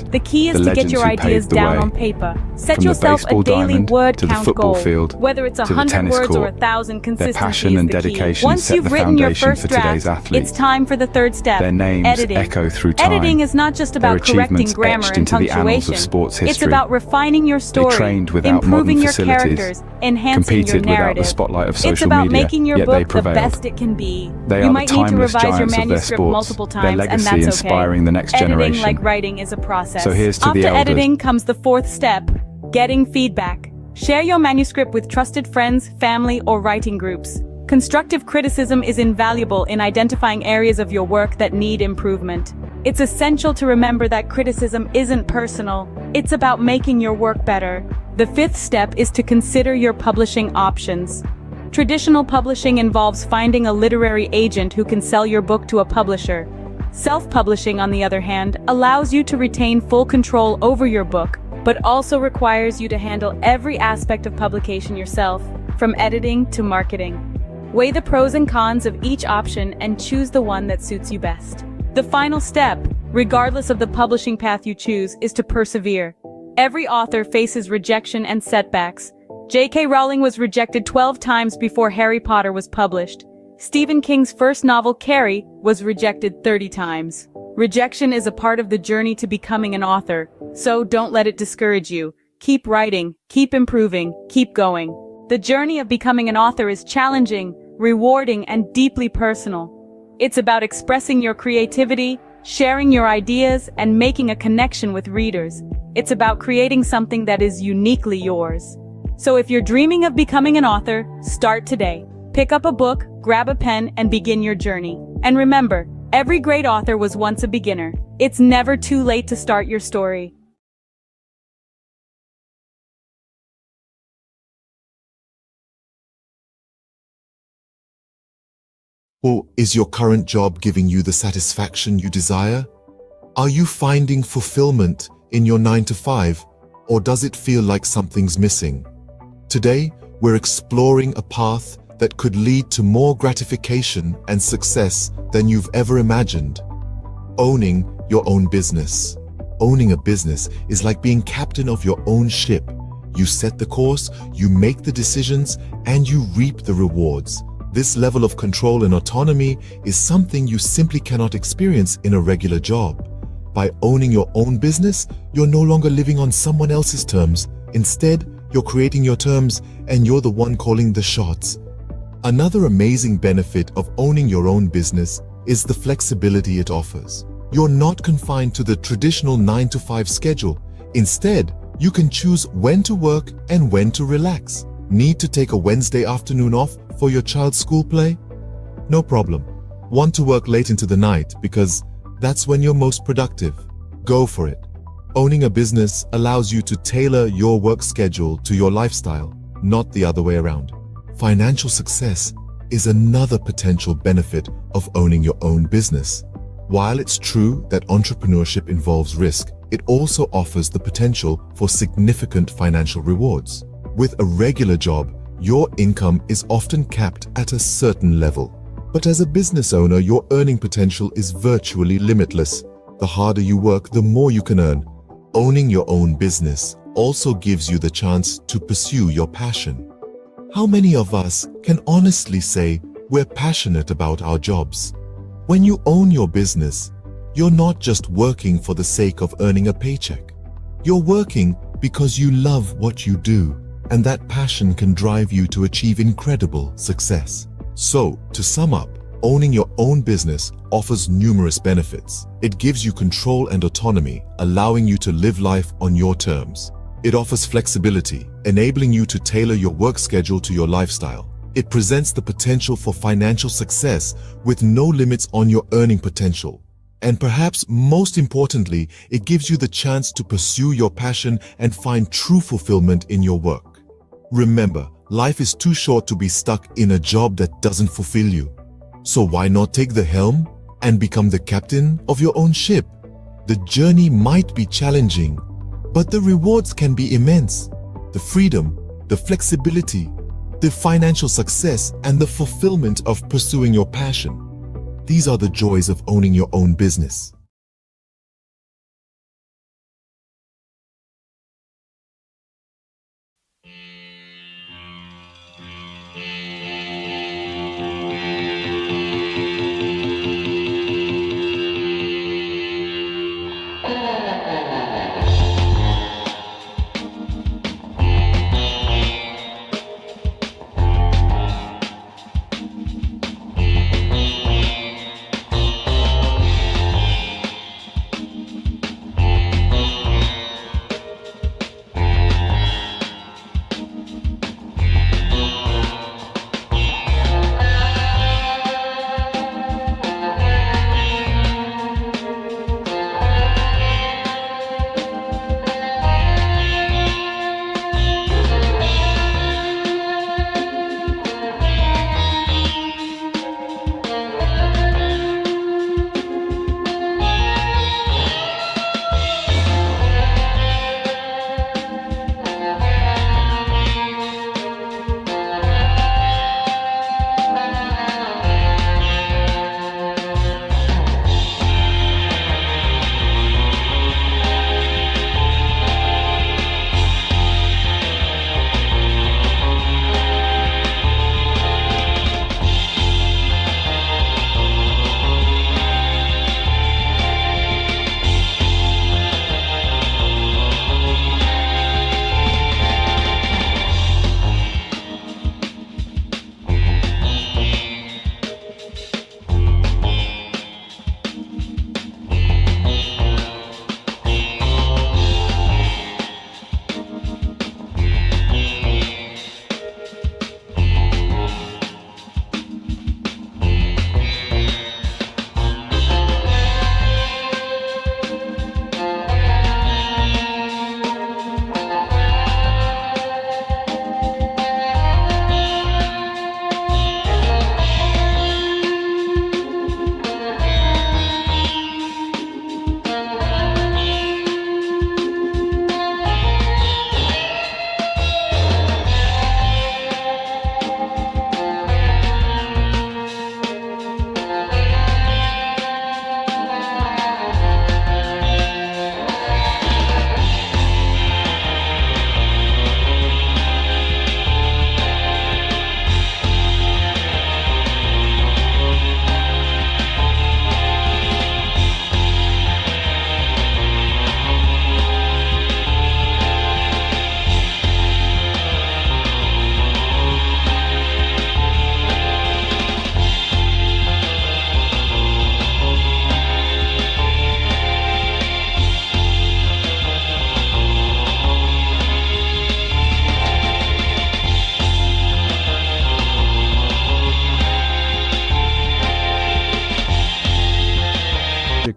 The key is to get your ideas down on paper. Set yourself a daily word count goal. Whether it's 100 words or 1,000, consistency is the key. Once you've written your first draft, it's time for the third step, editing. Editing is not just about correcting grammar and punctuation. It's about refining your story, improving your characters, enhancing your narrative. It's about making your book the best it can be. You might need to revise your manuscript multiple times, and that's okay. Editing, like writing, is a process. After editing comes the fourth step, getting feedback. Share your manuscript with trusted friends, family, or writing groups. Constructive criticism is invaluable in identifying areas of your work that need improvement. It's essential to remember that criticism isn't personal. It's about making your work better. The fifth step is to consider your publishing options. Traditional publishing involves finding a literary agent who can sell your book to a publisher. Self-publishing, on the other hand, allows you to retain full control over your book, but also requires you to handle every aspect of publication yourself, from editing to marketing. Weigh the pros and cons of each option and choose the one that suits you best. The final step, regardless of the publishing path you choose, is to persevere. Every author faces rejection and setbacks. J.K. Rowling was rejected 12 times before Harry Potter was published. Stephen King's first novel, Carrie, was rejected 30 times. Rejection is a part of the journey to becoming an author, so don't let it discourage you. Keep writing, keep improving, keep going. The journey of becoming an author is challenging, rewarding, and deeply personal. It's about expressing your creativity, sharing your ideas, and making a connection with readers. It's about creating something that is uniquely yours. So if you're dreaming of becoming an author, start today. Pick up a book, grab a pen, and begin your journey. And remember, every great author was once a beginner. It's never too late to start your story. Or is your current job giving you the satisfaction you desire? Are you finding fulfillment in your 9-to-5, or does it feel like something's missing? Today, we're exploring a path that could lead to more gratification and success than you've ever imagined. Owning your own business. Owning a business is like being captain of your own ship. You set the course, you make the decisions, and you reap the rewards. This level of control and autonomy is something you simply cannot experience in a regular job. By owning your own business, you're no longer living on someone else's terms. Instead, you're creating your terms, and you're the one calling the shots. Another amazing benefit of owning your own business is the flexibility it offers. You're not confined to the traditional 9-to-5 schedule. Instead, you can choose when to work and when to relax. Need to take a Wednesday afternoon off for your child's school play? No problem. Want to work late into the night because that's when you're most productive? Go for it. Owning a business allows you to tailor your work schedule to your lifestyle, not the other way around. Financial success is another potential benefit of owning your own business. While it's true that entrepreneurship involves risk, it also offers the potential for significant financial rewards. With a regular job, your income is often capped at a certain level. But as a business owner, your earning potential is virtually limitless. The harder you work, the more you can earn. Owning your own business also gives you the chance to pursue your passion. How many of us can honestly say we're passionate about our jobs? When you own your business, you're not just working for the sake of earning a paycheck. You're working because you love what you do, and that passion can drive you to achieve incredible success. So, to sum up, owning your own business offers numerous benefits. It gives you control and autonomy, allowing you to live life on your terms. It offers flexibility, enabling you to tailor your work schedule to your lifestyle. It presents the potential for financial success with no limits on your earning potential. And perhaps most importantly, it gives you the chance to pursue your passion and find true fulfillment in your work. Remember, life is too short to be stuck in a job that doesn't fulfill you. So why not take the helm and become the captain of your own ship? The journey might be challenging, but the rewards can be immense. The freedom, the flexibility, the financial success, and the fulfillment of pursuing your passion. These are the joys of owning your own business.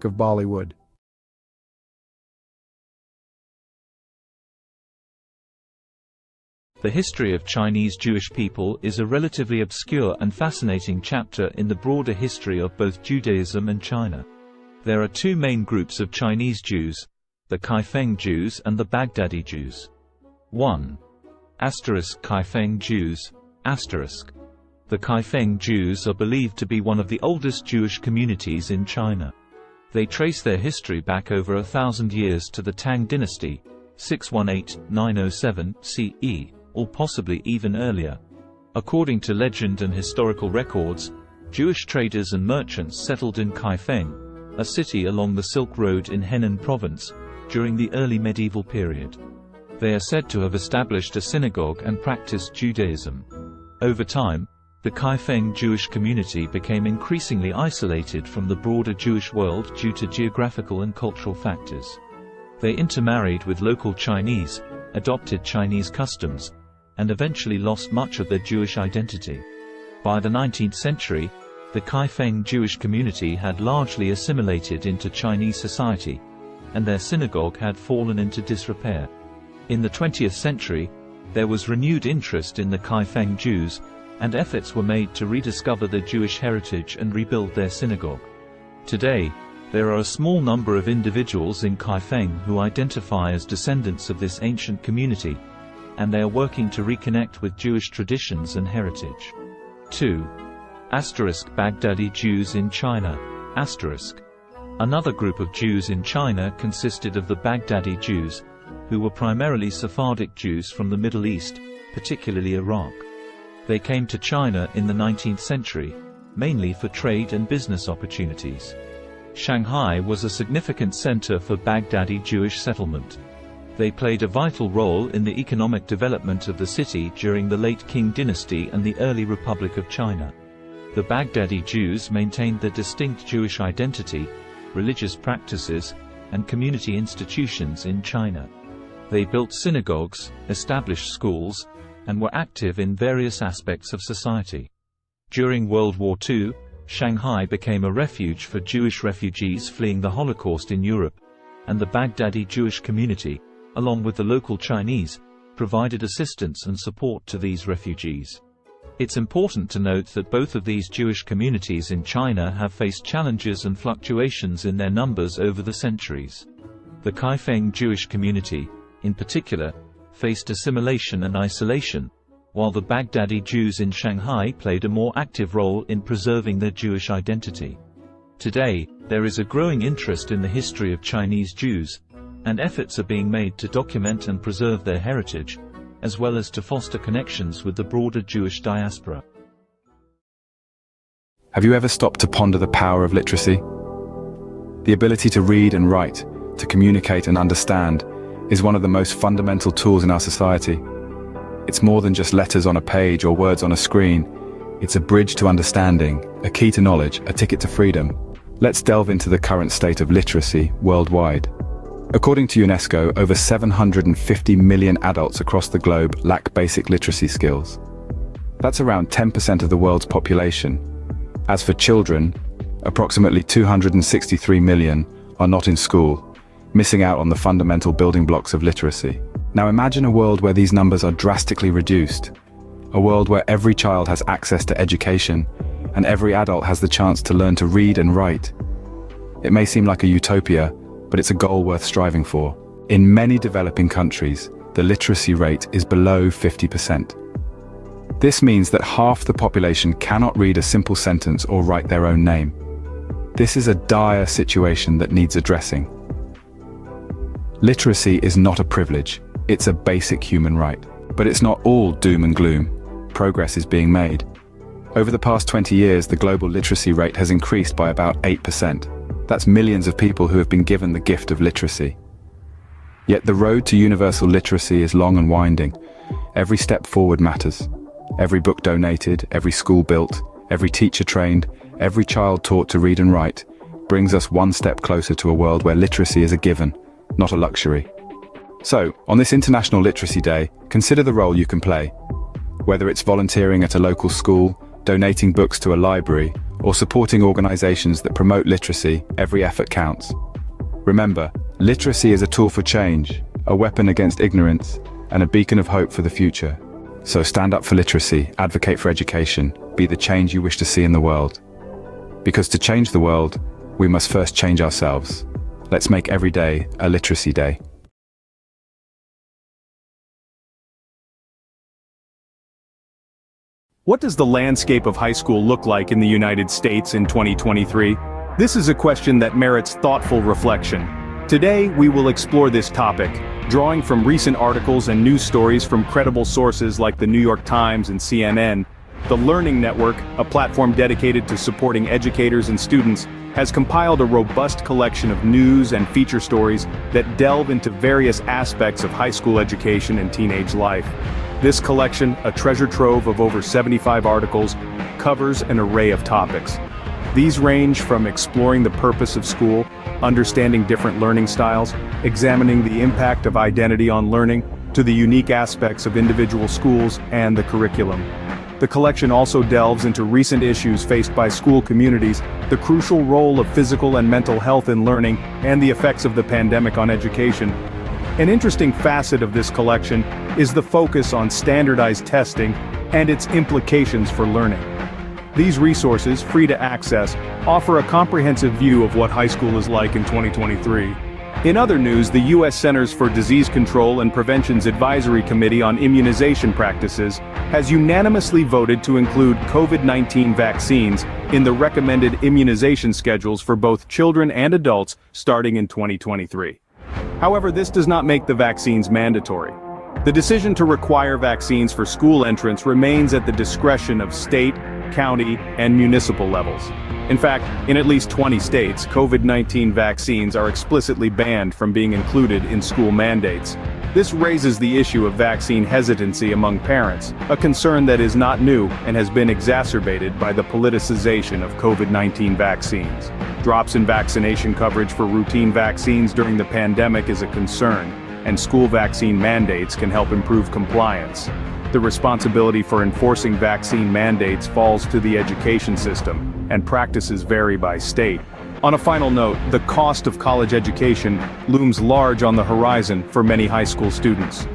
of Bollywood. The history of Chinese Jewish people is a relatively obscure and fascinating chapter in the broader history of both Judaism and China. There are two main groups of Chinese Jews, the Kaifeng Jews and the Baghdadi Jews. 1. Kaifeng Jews. The Kaifeng Jews are believed to be one of the oldest Jewish communities in China. They trace their history back over 1,000 years to the Tang dynasty, 618–907 CE, or possibly even earlier. According to legend and historical records, Jewish traders and merchants settled in Kaifeng, a city along the Silk Road in Henan province, during the early medieval period. They are said to have established a synagogue and practiced Judaism. Over time, the Kaifeng Jewish community became increasingly isolated from the broader Jewish world due to geographical and cultural factors. They intermarried with local Chinese, adopted Chinese customs, and eventually lost much of their Jewish identity. By the 19th century, the Kaifeng Jewish community had largely assimilated into Chinese society, and their synagogue had fallen into disrepair. In the 20th century, there was renewed interest in the Kaifeng Jews, and efforts were made to rediscover their Jewish heritage and rebuild their synagogue. Today, there are a small number of individuals in Kaifeng who identify as descendants of this ancient community, and they are working to reconnect with Jewish traditions and heritage. 2. Baghdadi Jews in China. Another group of Jews in China consisted of the Baghdadi Jews, who were primarily Sephardic Jews from the Middle East, particularly Iraq. They came to China in the 19th century, mainly for trade and business opportunities. Shanghai was a significant center for Baghdadi Jewish settlement. They played a vital role in the economic development of the city during the late Qing dynasty and the early Republic of China. The Baghdadi Jews maintained their distinct Jewish identity, religious practices, and community institutions in China. They built synagogues, established schools, and were active in various aspects of society. During World War II, Shanghai became a refuge for Jewish refugees fleeing the Holocaust in Europe, and the Baghdadi Jewish community, along with the local Chinese, provided assistance and support to these refugees. It's important to note that both of these Jewish communities in China have faced challenges and fluctuations in their numbers over the centuries. The Kaifeng Jewish community, in particular, faced assimilation and isolation, while the Baghdadi Jews in Shanghai played a more active role in preserving their Jewish identity. Today, there is a growing interest in the history of Chinese Jews, and efforts are being made to document and preserve their heritage, as well as to foster connections with the broader Jewish diaspora. Have you ever stopped to ponder the power of literacy? The ability to read and write, to communicate and understand, is one of the most fundamental tools in our society. It's more than just letters on a page or words on a screen. It's a bridge to understanding, a key to knowledge, a ticket to freedom. Let's delve into the current state of literacy worldwide. According to UNESCO, over 750 million adults across the globe lack basic literacy skills. That's around 10% of the world's population. As for children, approximately 263 million are not in school, missing out on the fundamental building blocks of literacy. Now imagine a world where these numbers are drastically reduced. A world where every child has access to education, and every adult has the chance to learn to read and write. It may seem like a utopia, but it's a goal worth striving for. In many developing countries, the literacy rate is below 50%. This means that half the population cannot read a simple sentence or write their own name. This is a dire situation that needs addressing. Literacy is not a privilege, it's a basic human right. But it's not all doom and gloom. Progress is being made. Over the past 20 years, the global literacy rate has increased by about 8%. That's millions of people who have been given the gift of literacy. Yet the road to universal literacy is long and winding. Every step forward matters. Every book donated, every school built, every teacher trained, every child taught to read and write, brings us one step closer to a world where literacy is a given, not a luxury. So, on this International Literacy Day, consider the role you can play. Whether it's volunteering at a local school, donating books to a library, or supporting organizations that promote literacy, every effort counts. Remember, literacy is a tool for change, a weapon against ignorance, and a beacon of hope for the future. So stand up for literacy, advocate for education, be the change you wish to see in the world. Because to change the world, we must first change ourselves. Let's make every day a literacy day. What does the landscape of high school look like in the United States in 2023? This is a question that merits thoughtful reflection. Today, we will explore this topic, drawing from recent articles and news stories from credible sources like the New York Times and CNN. The Learning Network, a platform dedicated to supporting educators and students, has compiled a robust collection of news and feature stories that delve into various aspects of high school education and teenage life. This collection, a treasure trove of over 75 articles, covers an array of topics. These range from exploring the purpose of school, understanding different learning styles, examining the impact of identity on learning, to the unique aspects of individual schools and the curriculum. The collection also delves into recent issues faced by school communities, the crucial role of physical and mental health in learning, and the effects of the pandemic on education. An interesting facet of this collection is the focus on standardized testing and its implications for learning. These resources, free to access, offer a comprehensive view of what high school is like in 2023. In other news, the U.S. Centers for Disease Control and Prevention's Advisory Committee on Immunization Practices has unanimously voted to include COVID-19 vaccines in the recommended immunization schedules for both children and adults starting in 2023. However, this does not make the vaccines mandatory. The decision to require vaccines for school entrance remains at the discretion of state, county, and municipal levels. In fact, in at least 20 states, COVID-19 vaccines are explicitly banned from being included in school mandates. This raises the issue of vaccine hesitancy among parents, a concern that is not new and has been exacerbated by the politicization of COVID-19 vaccines. Drops in vaccination coverage for routine vaccines during the pandemic is a concern, and school vaccine mandates can help improve compliance. The responsibility for enforcing vaccine mandates falls to the education system, and practices vary by state. On a final note, the cost of college education looms large on the horizon for many high school students.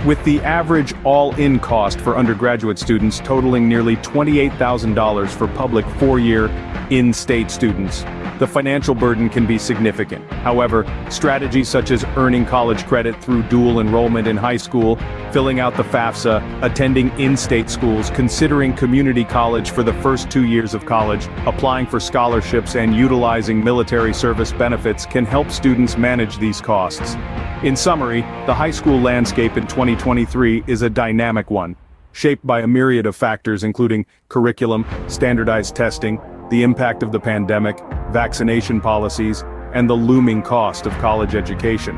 With the average all-in cost for undergraduate students totaling nearly $28,000 for public four-year, in-state students, the financial burden can be significant. However, strategies such as earning college credit through dual enrollment in high school, filling out the FAFSA, attending in-state schools, considering community college for the first 2 years of college, applying for scholarships, and utilizing military service benefits can help students manage these costs. In summary, the high school landscape in 2023 is a dynamic one, shaped by a myriad of factors including curriculum, standardized testing, the impact of the pandemic, vaccination policies, and the looming cost of college education.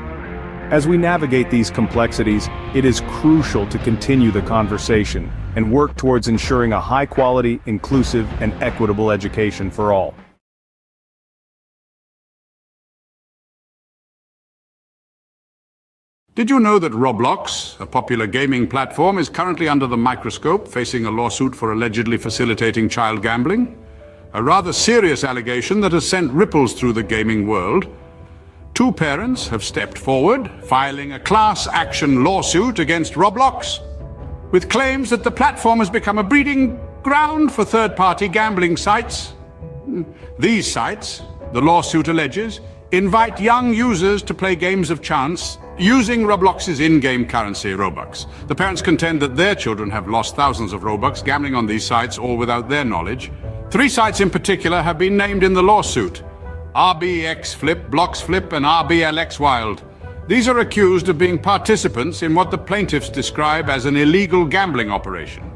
As we navigate these complexities, it is crucial to continue the conversation and work towards ensuring a high-quality, inclusive, and equitable education for all. Did you know that Roblox, a popular gaming platform, is currently under the microscope, facing a lawsuit for allegedly facilitating child gambling? A rather serious allegation that has sent ripples through the gaming world. Two parents have stepped forward, filing a class action lawsuit against Roblox, with claims that the platform has become a breeding ground for third-party gambling sites. These sites, the lawsuit alleges, invite young users to play games of chance using Roblox's in-game currency, Robux. The parents contend that their children have lost thousands of Robux gambling on these sites, all without their knowledge. 3 sites in particular have been named in the lawsuit: RBX Flip, Blocks Flip, and RBLX Wild. These are accused of being participants in what the plaintiffs describe as an illegal gambling operation.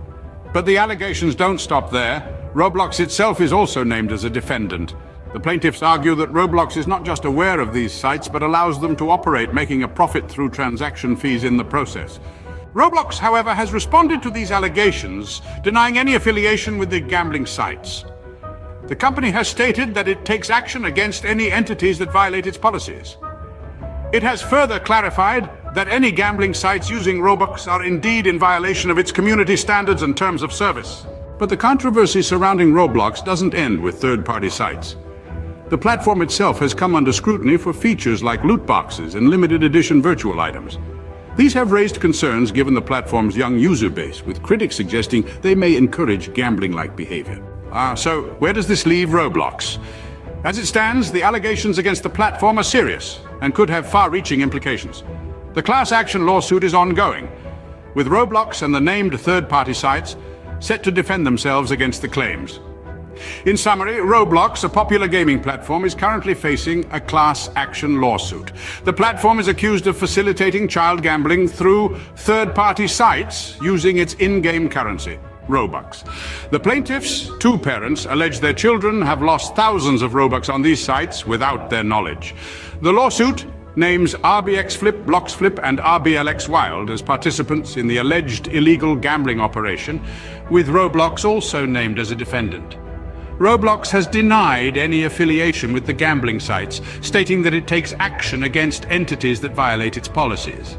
But the allegations don't stop there. Roblox itself is also named as a defendant. The plaintiffs argue that Roblox is not just aware of these sites, but allows them to operate, making a profit through transaction fees in the process. Roblox, however, has responded to these allegations, denying any affiliation with the gambling sites. The company has stated that it takes action against any entities that violate its policies. It has further clarified that any gambling sites using Robux are indeed in violation of its community standards and terms of service. But the controversy surrounding Roblox doesn't end with third-party sites. The platform itself has come under scrutiny for features like loot boxes and limited edition virtual items. These have raised concerns given the platform's young user base, with critics suggesting they may encourage gambling-like behavior. So where does this leave Roblox? As it stands, the allegations against the platform are serious and could have far-reaching implications. The class action lawsuit is ongoing, with Roblox and the named third-party sites set to defend themselves against the claims. In summary, Roblox, a popular gaming platform, is currently facing a class action lawsuit. The platform is accused of facilitating child gambling through third-party sites using its in-game currency, Robux. The plaintiffs, 2 parents, allege their children have lost thousands of Robux on these sites without their knowledge. The lawsuit names RBX Flip, Blocks Flip, and RBLX Wild as participants in the alleged illegal gambling operation, with Roblox also named as a defendant. Roblox has denied any affiliation with the gambling sites, stating that it takes action against entities that violate its policies.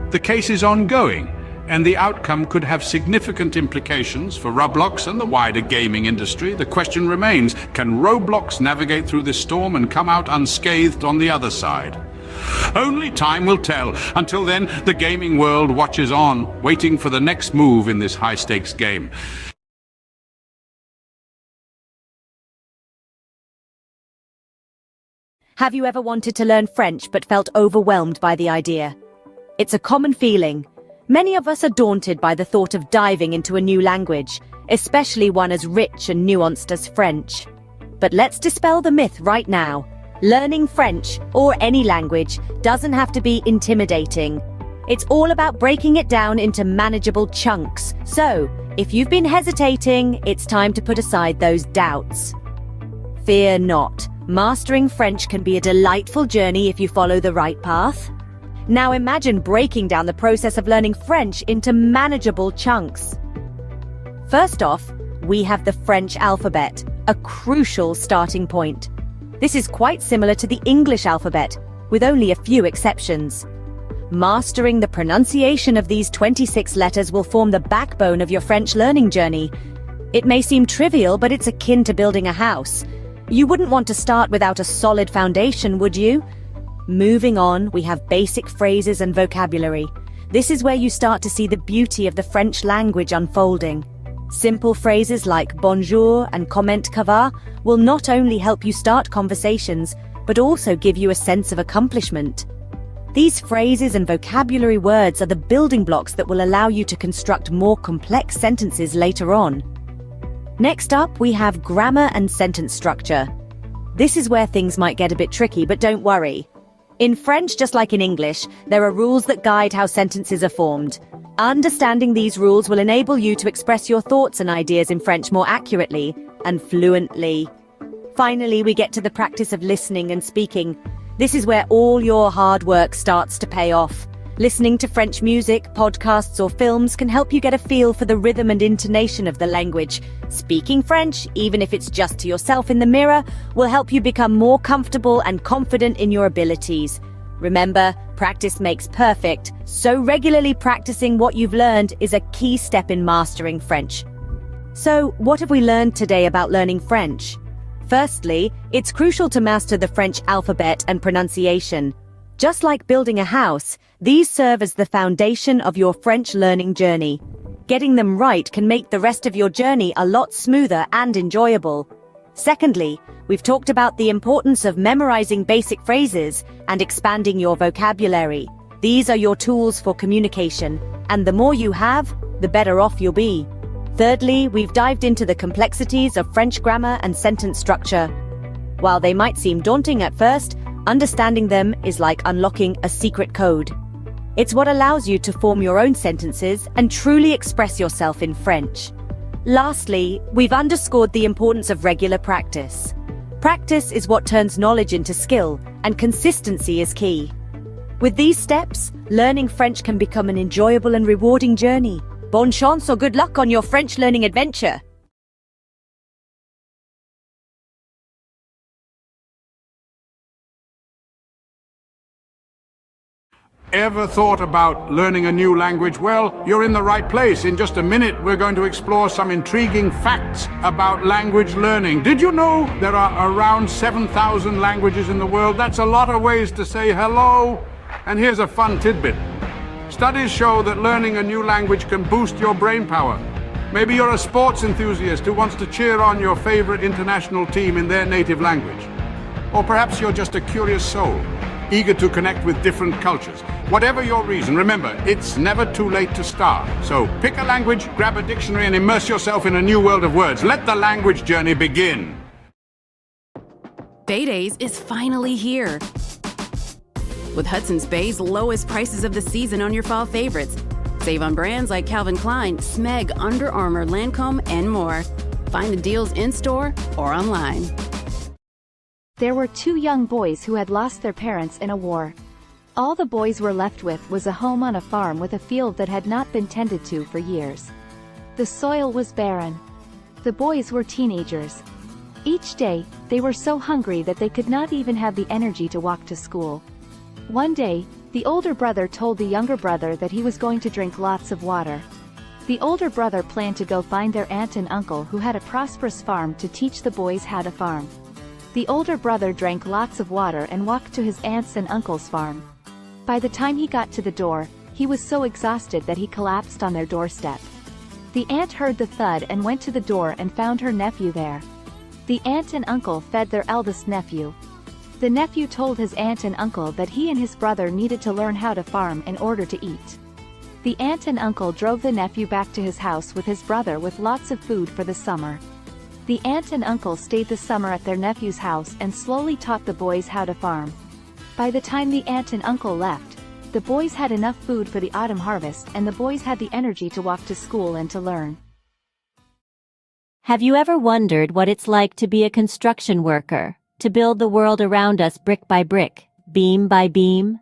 The case is ongoing, and the outcome could have significant implications for Roblox and the wider gaming industry. The question remains, can Roblox navigate through this storm and come out unscathed on the other side? Only time will tell. Until then, the gaming world watches on, waiting for the next move in this high-stakes game. Have you ever wanted to learn French but felt overwhelmed by the idea? It's a common feeling. Many of us are daunted by the thought of diving into a new language, especially one as rich and nuanced as French. But let's dispel the myth right now. Learning French, or any language, doesn't have to be intimidating. It's all about breaking it down into manageable chunks. So, if you've been hesitating, it's time to put aside those doubts. Fear not. Mastering French can be a delightful journey if you follow the right path. Now imagine breaking down the process of learning French into manageable chunks. First off, we have the French alphabet, a crucial starting point. This is quite similar to the English alphabet, with only a few exceptions. Mastering the pronunciation of these 26 letters will form the backbone of your French learning journey. It may seem trivial, but it's akin to building a house. You wouldn't want to start without a solid foundation, would you? Moving on, we have basic phrases and vocabulary. This is where you start to see the beauty of the French language unfolding. Simple phrases like bonjour and comment ça va will not only help you start conversations, but also give you a sense of accomplishment. These phrases and vocabulary words are the building blocks that will allow you to construct more complex sentences later on. Next up, we have grammar and sentence structure. This is where things might get a bit tricky, but don't worry. In French, just like in English, there are rules that guide how sentences are formed. Understanding these rules will enable you to express your thoughts and ideas in French more accurately and fluently. Finally, we get to the practice of listening and speaking. This is where all your hard work starts to pay off. Listening to French music, podcasts, or films can help you get a feel for the rhythm and intonation of the language. Speaking French, even if it's just to yourself in the mirror, will help you become more comfortable and confident in your abilities. Remember, practice makes perfect, so regularly practicing what you've learned is a key step in mastering French. So, what have we learned today about learning French? Firstly, it's crucial to master the French alphabet and pronunciation. Just like building a house, these serve as the foundation of your French learning journey. Getting them right can make the rest of your journey a lot smoother and enjoyable. Secondly, we've talked about the importance of memorizing basic phrases and expanding your vocabulary. These are your tools for communication, and the more you have, the better off you'll be. Thirdly, we've dived into the complexities of French grammar and sentence structure. While they might seem daunting at first, understanding them is like unlocking a secret code. It's what allows you to form your own sentences and truly express yourself in French. Lastly, we've underscored the importance of regular practice. Practice is what turns knowledge into skill, and consistency is key. With these steps, learning French can become an enjoyable and rewarding journey. Bonne chance or good luck on your French learning adventure! Ever thought about learning a new language? Well, you're in the right place. In just a minute, we're going to explore some intriguing facts about language learning. Did you know there are around 7,000 languages in the world? That's a lot of ways to say hello. And here's a fun tidbit. Studies show that learning a new language can boost your brain power. Maybe you're a sports enthusiast who wants to cheer on your favorite international team in their native language. Or perhaps you're just a curious soul, eager to connect with different cultures. Whatever your reason, remember, it's never too late to start. So pick a language, grab a dictionary, and immerse yourself in a new world of words. Let the language journey begin. Bay Days is finally here. With Hudson's Bay's lowest prices of the season on your fall favorites. Save on brands like Calvin Klein, Smeg, Under Armour, Lancome, and more. Find the deals in-store or online. There were two young boys who had lost their parents in a war. All the boys were left with was a home on a farm with a field that had not been tended to for years. The soil was barren. The boys were teenagers. Each day, they were so hungry that they could not even have the energy to walk to school. One day, the older brother told the younger brother that he was going to drink lots of water. The older brother planned to go find their aunt and uncle who had a prosperous farm to teach the boys how to farm. The older brother drank lots of water and walked to his aunt's and uncle's farm. By the time he got to the door, he was so exhausted that he collapsed on their doorstep. The aunt heard the thud and went to the door and found her nephew there. The aunt and uncle fed their eldest nephew. The nephew told his aunt and uncle that he and his brother needed to learn how to farm in order to eat. The aunt and uncle drove the nephew back to his house with his brother with lots of food for the summer. The aunt and uncle stayed the summer at their nephew's house and slowly taught the boys how to farm. By the time the aunt and uncle left, the boys had enough food for the autumn harvest and the boys had the energy to walk to school and to learn. Have you ever wondered what it's like to be a construction worker, to build the world around us brick by brick, beam by beam?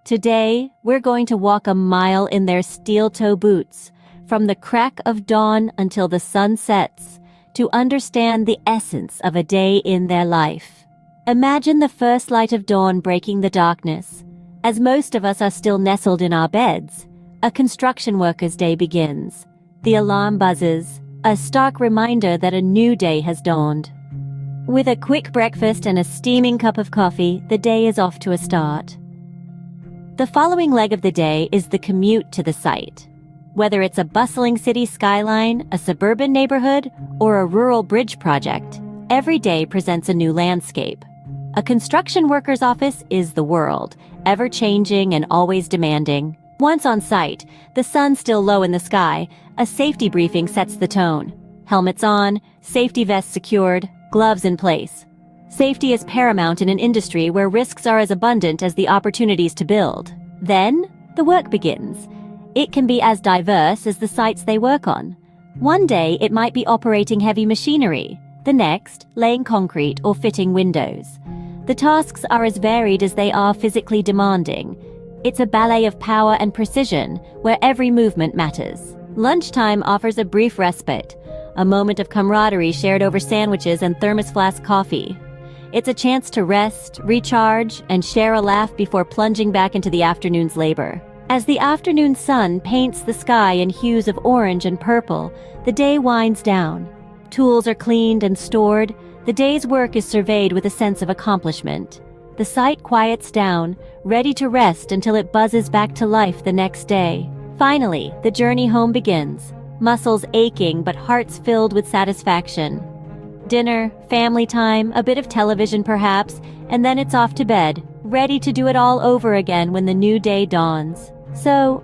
Today, we're going to walk a mile in their steel-toe boots, from the crack of dawn until the sun sets, to understand the essence of a day in their life. Imagine the first light of dawn breaking the darkness. As most of us are still nestled in our beds, a construction worker's day begins. The alarm buzzes, a stark reminder that a new day has dawned. With a quick breakfast and a steaming cup of coffee, the day is off to a start. The following leg of the day is the commute to the site. Whether it's a bustling city skyline, a suburban neighborhood, or a rural bridge project, every day presents a new landscape. A construction worker's office is the world, ever-changing and always demanding. Once on site, the sun still low in the sky, a safety briefing sets the tone. Helmets on, safety vests secured, gloves in place. Safety is paramount in an industry where risks are as abundant as the opportunities to build. Then, the work begins. It can be as diverse as the sites they work on. One day, it might be operating heavy machinery. The next, laying concrete or fitting windows. The tasks are as varied as they are physically demanding. It's a ballet of power and precision, where every movement matters. Lunchtime offers a brief respite, a moment of camaraderie shared over sandwiches and thermos flask coffee. It's a chance to rest, recharge, and share a laugh before plunging back into the afternoon's labor. As the afternoon sun paints the sky in hues of orange and purple, the day winds down. Tools are cleaned and stored. The day's work is surveyed with a sense of accomplishment. The site quiets down, ready to rest until it buzzes back to life the next day. Finally, the journey home begins. Muscles aching but hearts filled with satisfaction. Dinner, family time, a bit of television perhaps, and then it's off to bed, ready to do it all over again when the new day dawns. So,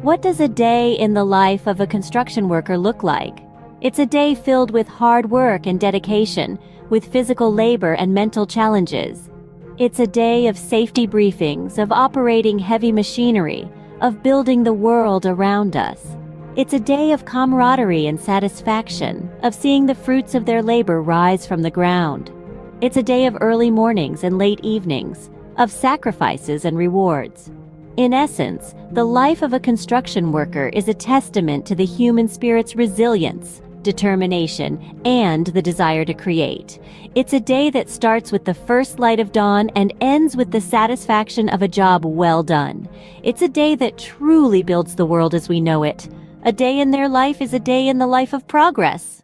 what does a day in the life of a construction worker look like? It's a day filled with hard work and dedication, with physical labor and mental challenges. It's a day of safety briefings, of operating heavy machinery, of building the world around us. It's a day of camaraderie and satisfaction, of seeing the fruits of their labor rise from the ground. It's a day of early mornings and late evenings, of sacrifices and rewards. In essence, the life of a construction worker is a testament to the human spirit's resilience, determination, and the desire to create. It's a day that starts with the first light of dawn and ends with the satisfaction of a job well done. It's a day that truly builds the world as we know it. A day in their life is a day in the life of progress.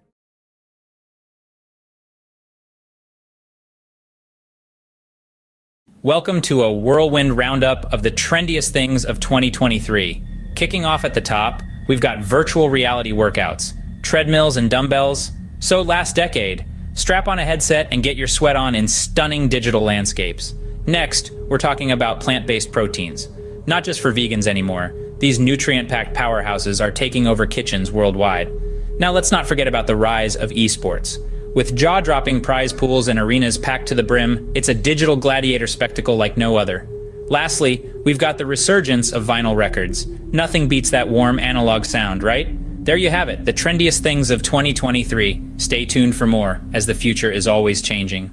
Welcome to a whirlwind roundup of the trendiest things of 2023. Kicking off at the top, we've got virtual reality workouts, treadmills and dumbbells. So last decade, strap on a headset and get your sweat on in stunning digital landscapes. Next, we're talking about plant-based proteins. Not just for vegans anymore. These nutrient-packed powerhouses are taking over kitchens worldwide. Now let's not forget about the rise of esports. With jaw-dropping prize pools and arenas packed to the brim, it's a digital gladiator spectacle like no other. Lastly, we've got the resurgence of vinyl records. Nothing beats that warm analog sound, right? There you have it, the trendiest things of 2023. Stay tuned for more, as the future is always changing.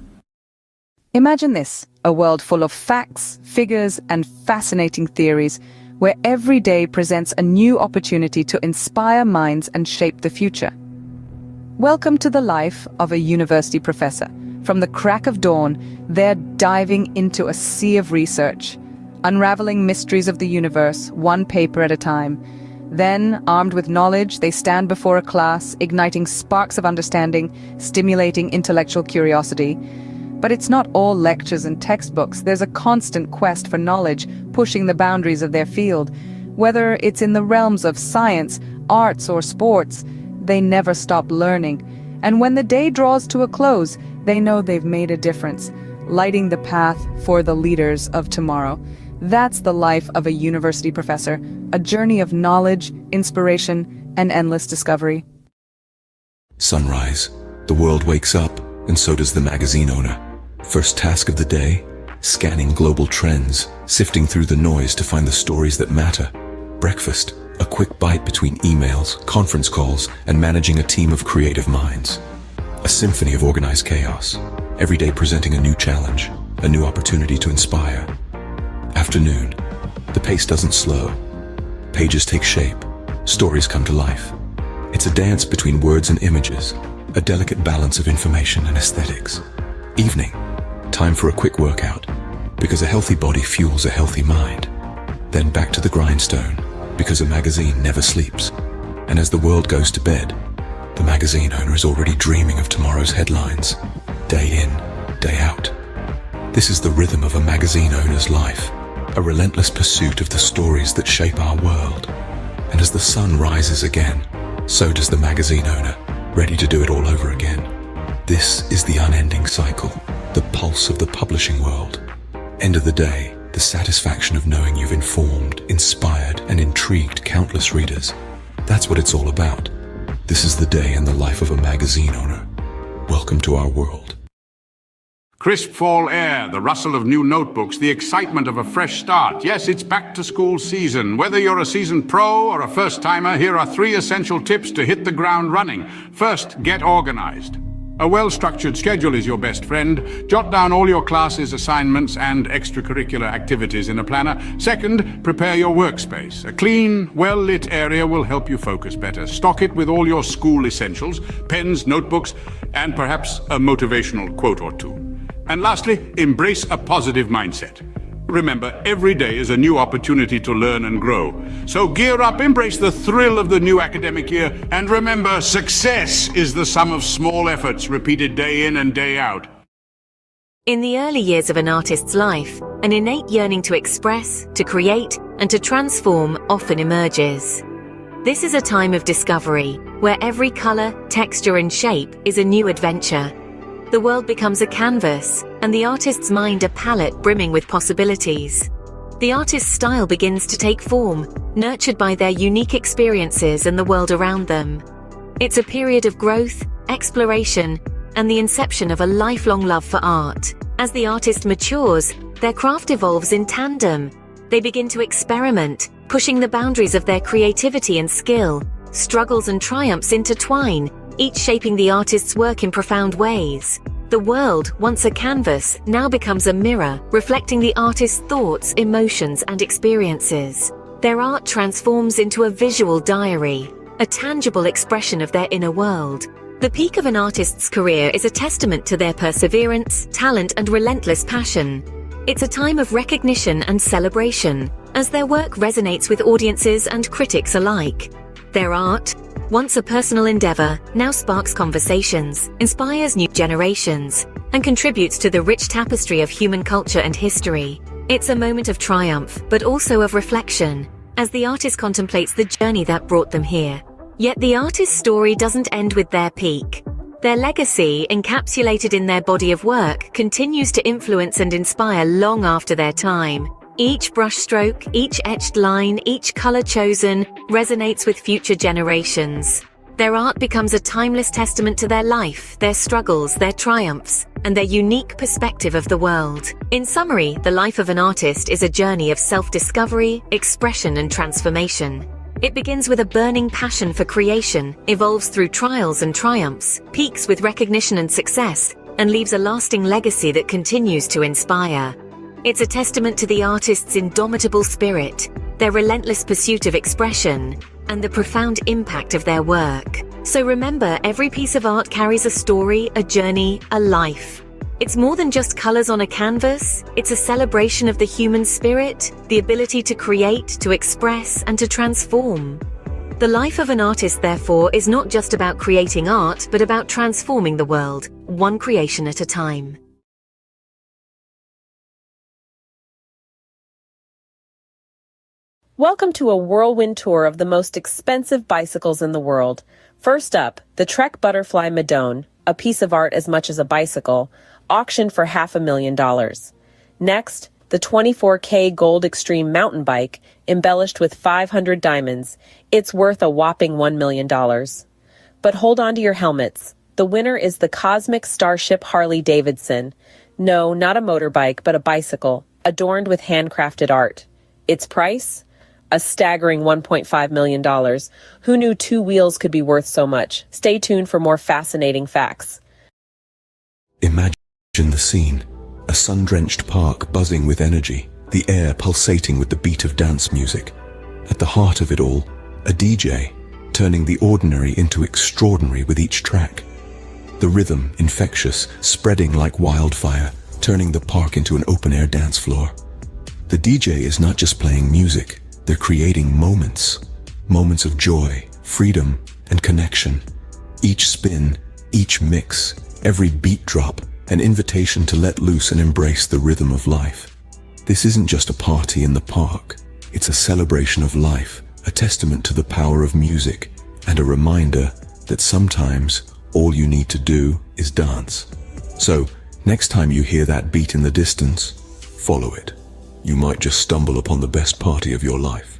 Imagine this, a world full of facts, figures, and fascinating theories, where every day presents a new opportunity to inspire minds and shape the future. Welcome to the life of a university professor. From the crack of dawn, they're diving into a sea of research, unraveling mysteries of the universe, one paper at a time. Then, armed with knowledge, they stand before a class, igniting sparks of understanding, stimulating intellectual curiosity. But it's not all lectures and textbooks. There's a constant quest for knowledge, pushing the boundaries of their field. Whether it's in the realms of science, arts, or sports, they never stop learning. And when the day draws to a close, they know they've made a difference, lighting the path for the leaders of tomorrow. That's the life of a university professor, a journey of knowledge, inspiration, and endless discovery. Sunrise, The world wakes up, and so does the magazine owner. First task of the day, scanning global trends, sifting through the noise to find the stories that matter. Breakfast, a quick bite between emails, conference calls, and managing a team of creative minds. A symphony of organized chaos, every day presenting a new challenge, a new opportunity to inspire. Afternoon, the pace doesn't slow. Pages take shape, stories come to life. It's a dance between words and images, a delicate balance of information and aesthetics. Evening, time for a quick workout, because a healthy body fuels a healthy mind. Then back to the grindstone, because a magazine never sleeps. And as the world goes to bed, the magazine owner is already dreaming of tomorrow's headlines, day in, day out. This is the rhythm of a magazine owner's life, a relentless pursuit of the stories that shape our world. And as the sun rises again, so does the magazine owner, ready to do it all over again. This is the unending cycle, the pulse of the publishing world. End of the day, the satisfaction of knowing you've informed, inspired, and intrigued countless readers. That's what it's all about. This is the day in the life of a magazine owner. Welcome to our world. Crisp fall air, the rustle of new notebooks, the excitement of a fresh start. Yes, it's back to school season. Whether you're a seasoned pro or a first-timer, here are 3 essential tips to hit the ground running. First, get organized. A well-structured schedule is your best friend. Jot down all your classes, assignments, and extracurricular activities in a planner. Second, prepare your workspace. A clean, well-lit area will help you focus better. Stock it with all your school essentials, pens, notebooks, and perhaps a motivational quote or two. And lastly, embrace a positive mindset. Remember, every day is a new opportunity to learn and grow. So gear up, embrace the thrill of the new academic year, and remember, success is the sum of small efforts repeated day in and day out. In the early years of an artist's life, an innate yearning to express, to create, and to transform often emerges. This is a time of discovery, where every color, texture, and shape is a new adventure. The world becomes a canvas, and the artist's mind a palette brimming with possibilities. The artist's style begins to take form, nurtured by their unique experiences and the world around them. It's a period of growth, exploration, and the inception of a lifelong love for art. As the artist matures, their craft evolves in tandem. They begin to experiment, pushing the boundaries of their creativity and skill. Struggles and triumphs intertwine, each shaping the artist's work in profound ways. The world, once a canvas, now becomes a mirror, reflecting the artist's thoughts, emotions, and experiences. Their art transforms into a visual diary, a tangible expression of their inner world. The peak of an artist's career is a testament to their perseverance, talent, and relentless passion. It's a time of recognition and celebration, as their work resonates with audiences and critics alike. Their art, once a personal endeavor, now sparks conversations, inspires new generations, and contributes to the rich tapestry of human culture and history. It's a moment of triumph, but also of reflection, as the artist contemplates the journey that brought them here. Yet the artist's story doesn't end with their peak. Their legacy, encapsulated in their body of work, continues to influence and inspire long after their time. Each brushstroke, each etched line, each color chosen resonates with future generations. Their art becomes a timeless testament to their life, their struggles, their triumphs, and their unique perspective of the world. In summary, the life of an artist is a journey of self-discovery, expression, and transformation. It begins with a burning passion for creation, evolves through trials and triumphs, peaks with recognition and success, and leaves a lasting legacy that continues to inspire. It's a testament to the artist's indomitable spirit, their relentless pursuit of expression, and the profound impact of their work. So remember, every piece of art carries a story, a journey, a life. It's more than just colors on a canvas. It's a celebration of the human spirit, the ability to create, to express, and to transform. The life of an artist, therefore, is not just about creating art, but about transforming the world, one creation at a time. Welcome to a whirlwind tour of the most expensive bicycles in the world. First up, the Trek Butterfly Madone, a piece of art as much as a bicycle, auctioned for $500,000. Next, the 24K Gold Extreme mountain bike, embellished with 500 diamonds. It's worth a whopping $1 million. But hold on to your helmets. The winner is the Cosmic Starship Harley-Davidson. No, not a motorbike, but a bicycle, adorned with handcrafted art. Its price? A staggering $1.5 million. Who knew 2 wheels could be worth so much? Stay tuned for more fascinating facts. Imagine the scene. A sun-drenched park buzzing with energy, the air pulsating with the beat of dance music. At the heart of it all, a DJ, turning the ordinary into extraordinary with each track. The rhythm, infectious, spreading like wildfire, turning the park into an open-air dance floor. The DJ is not just playing music, they're creating moments. Moments of joy, freedom, and connection. Each spin, each mix, every beat drop, an invitation to let loose and embrace the rhythm of life. This isn't just a party in the park. It's a celebration of life, a testament to the power of music, and a reminder that sometimes all you need to do is dance. So, next time you hear that beat in the distance, follow it. You might just stumble upon the best party of your life.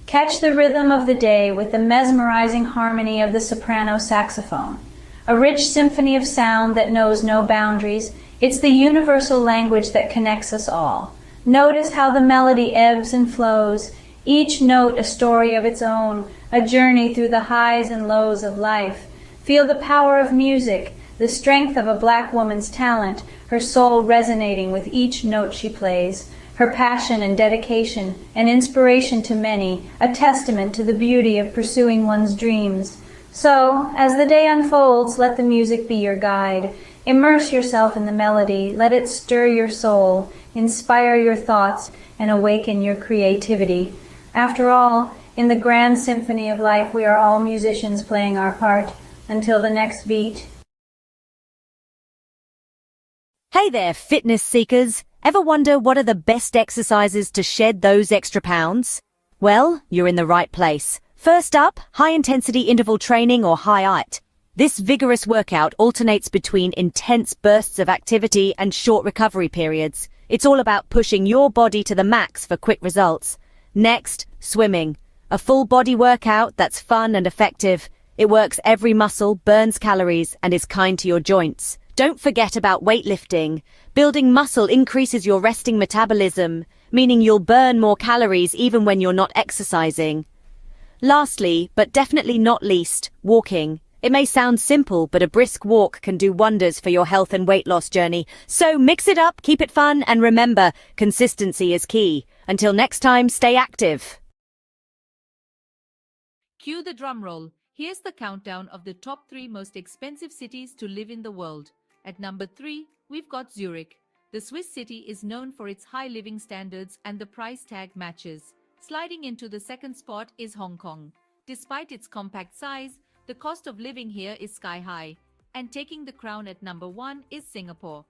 Catch the rhythm of the day with the mesmerizing harmony of the soprano saxophone. A rich symphony of sound that knows no boundaries. It's the universal language that connects us all. Notice how the melody ebbs and flows, each note a story of its own, a journey through the highs and lows of life. Feel the power of music, the strength of a black woman's talent, her soul resonating with each note she plays, her passion and dedication, an inspiration to many, a testament to the beauty of pursuing one's dreams. So, as the day unfolds, let the music be your guide. Immerse yourself in the melody, let it stir your soul, inspire your thoughts, and awaken your creativity. After all, in the grand symphony of life, we are all musicians playing our part. Until the next beat. Hey there, fitness seekers. Ever wonder what are the best exercises to shed those extra pounds? Well, you're in the right place. First up, high-intensity interval training or HIIT. This vigorous workout alternates between intense bursts of activity and short recovery periods. It's all about pushing your body to the max for quick results. Next, swimming. A full-body workout that's fun and effective. It works every muscle, burns calories, and is kind to your joints. Don't forget about weightlifting. Building muscle increases your resting metabolism, meaning you'll burn more calories even when you're not exercising. Lastly, but definitely not least, walking. It may sound simple, but a brisk walk can do wonders for your health and weight loss journey. So mix it up, keep it fun, and remember, consistency is key. Until next time, stay active. Cue the drum roll. Here's the countdown of the top 3 most expensive cities to live in the world. At number 3, we've got Zurich. The Swiss city is known for its high living standards and the price tag matches. Sliding into the second spot is Hong Kong. Despite its compact size, the cost of living here is sky high. And taking the crown at number 1 is Singapore.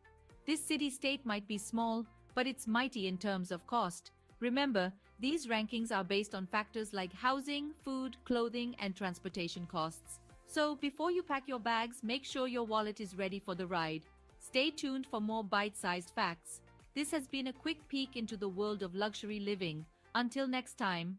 This city-state might be small, but it's mighty in terms of cost. Remember, these rankings are based on factors like housing, food, clothing, and transportation costs. So, before you pack your bags, make sure your wallet is ready for the ride. Stay tuned for more bite-sized facts. This has been a quick peek into the world of luxury living. Until next time.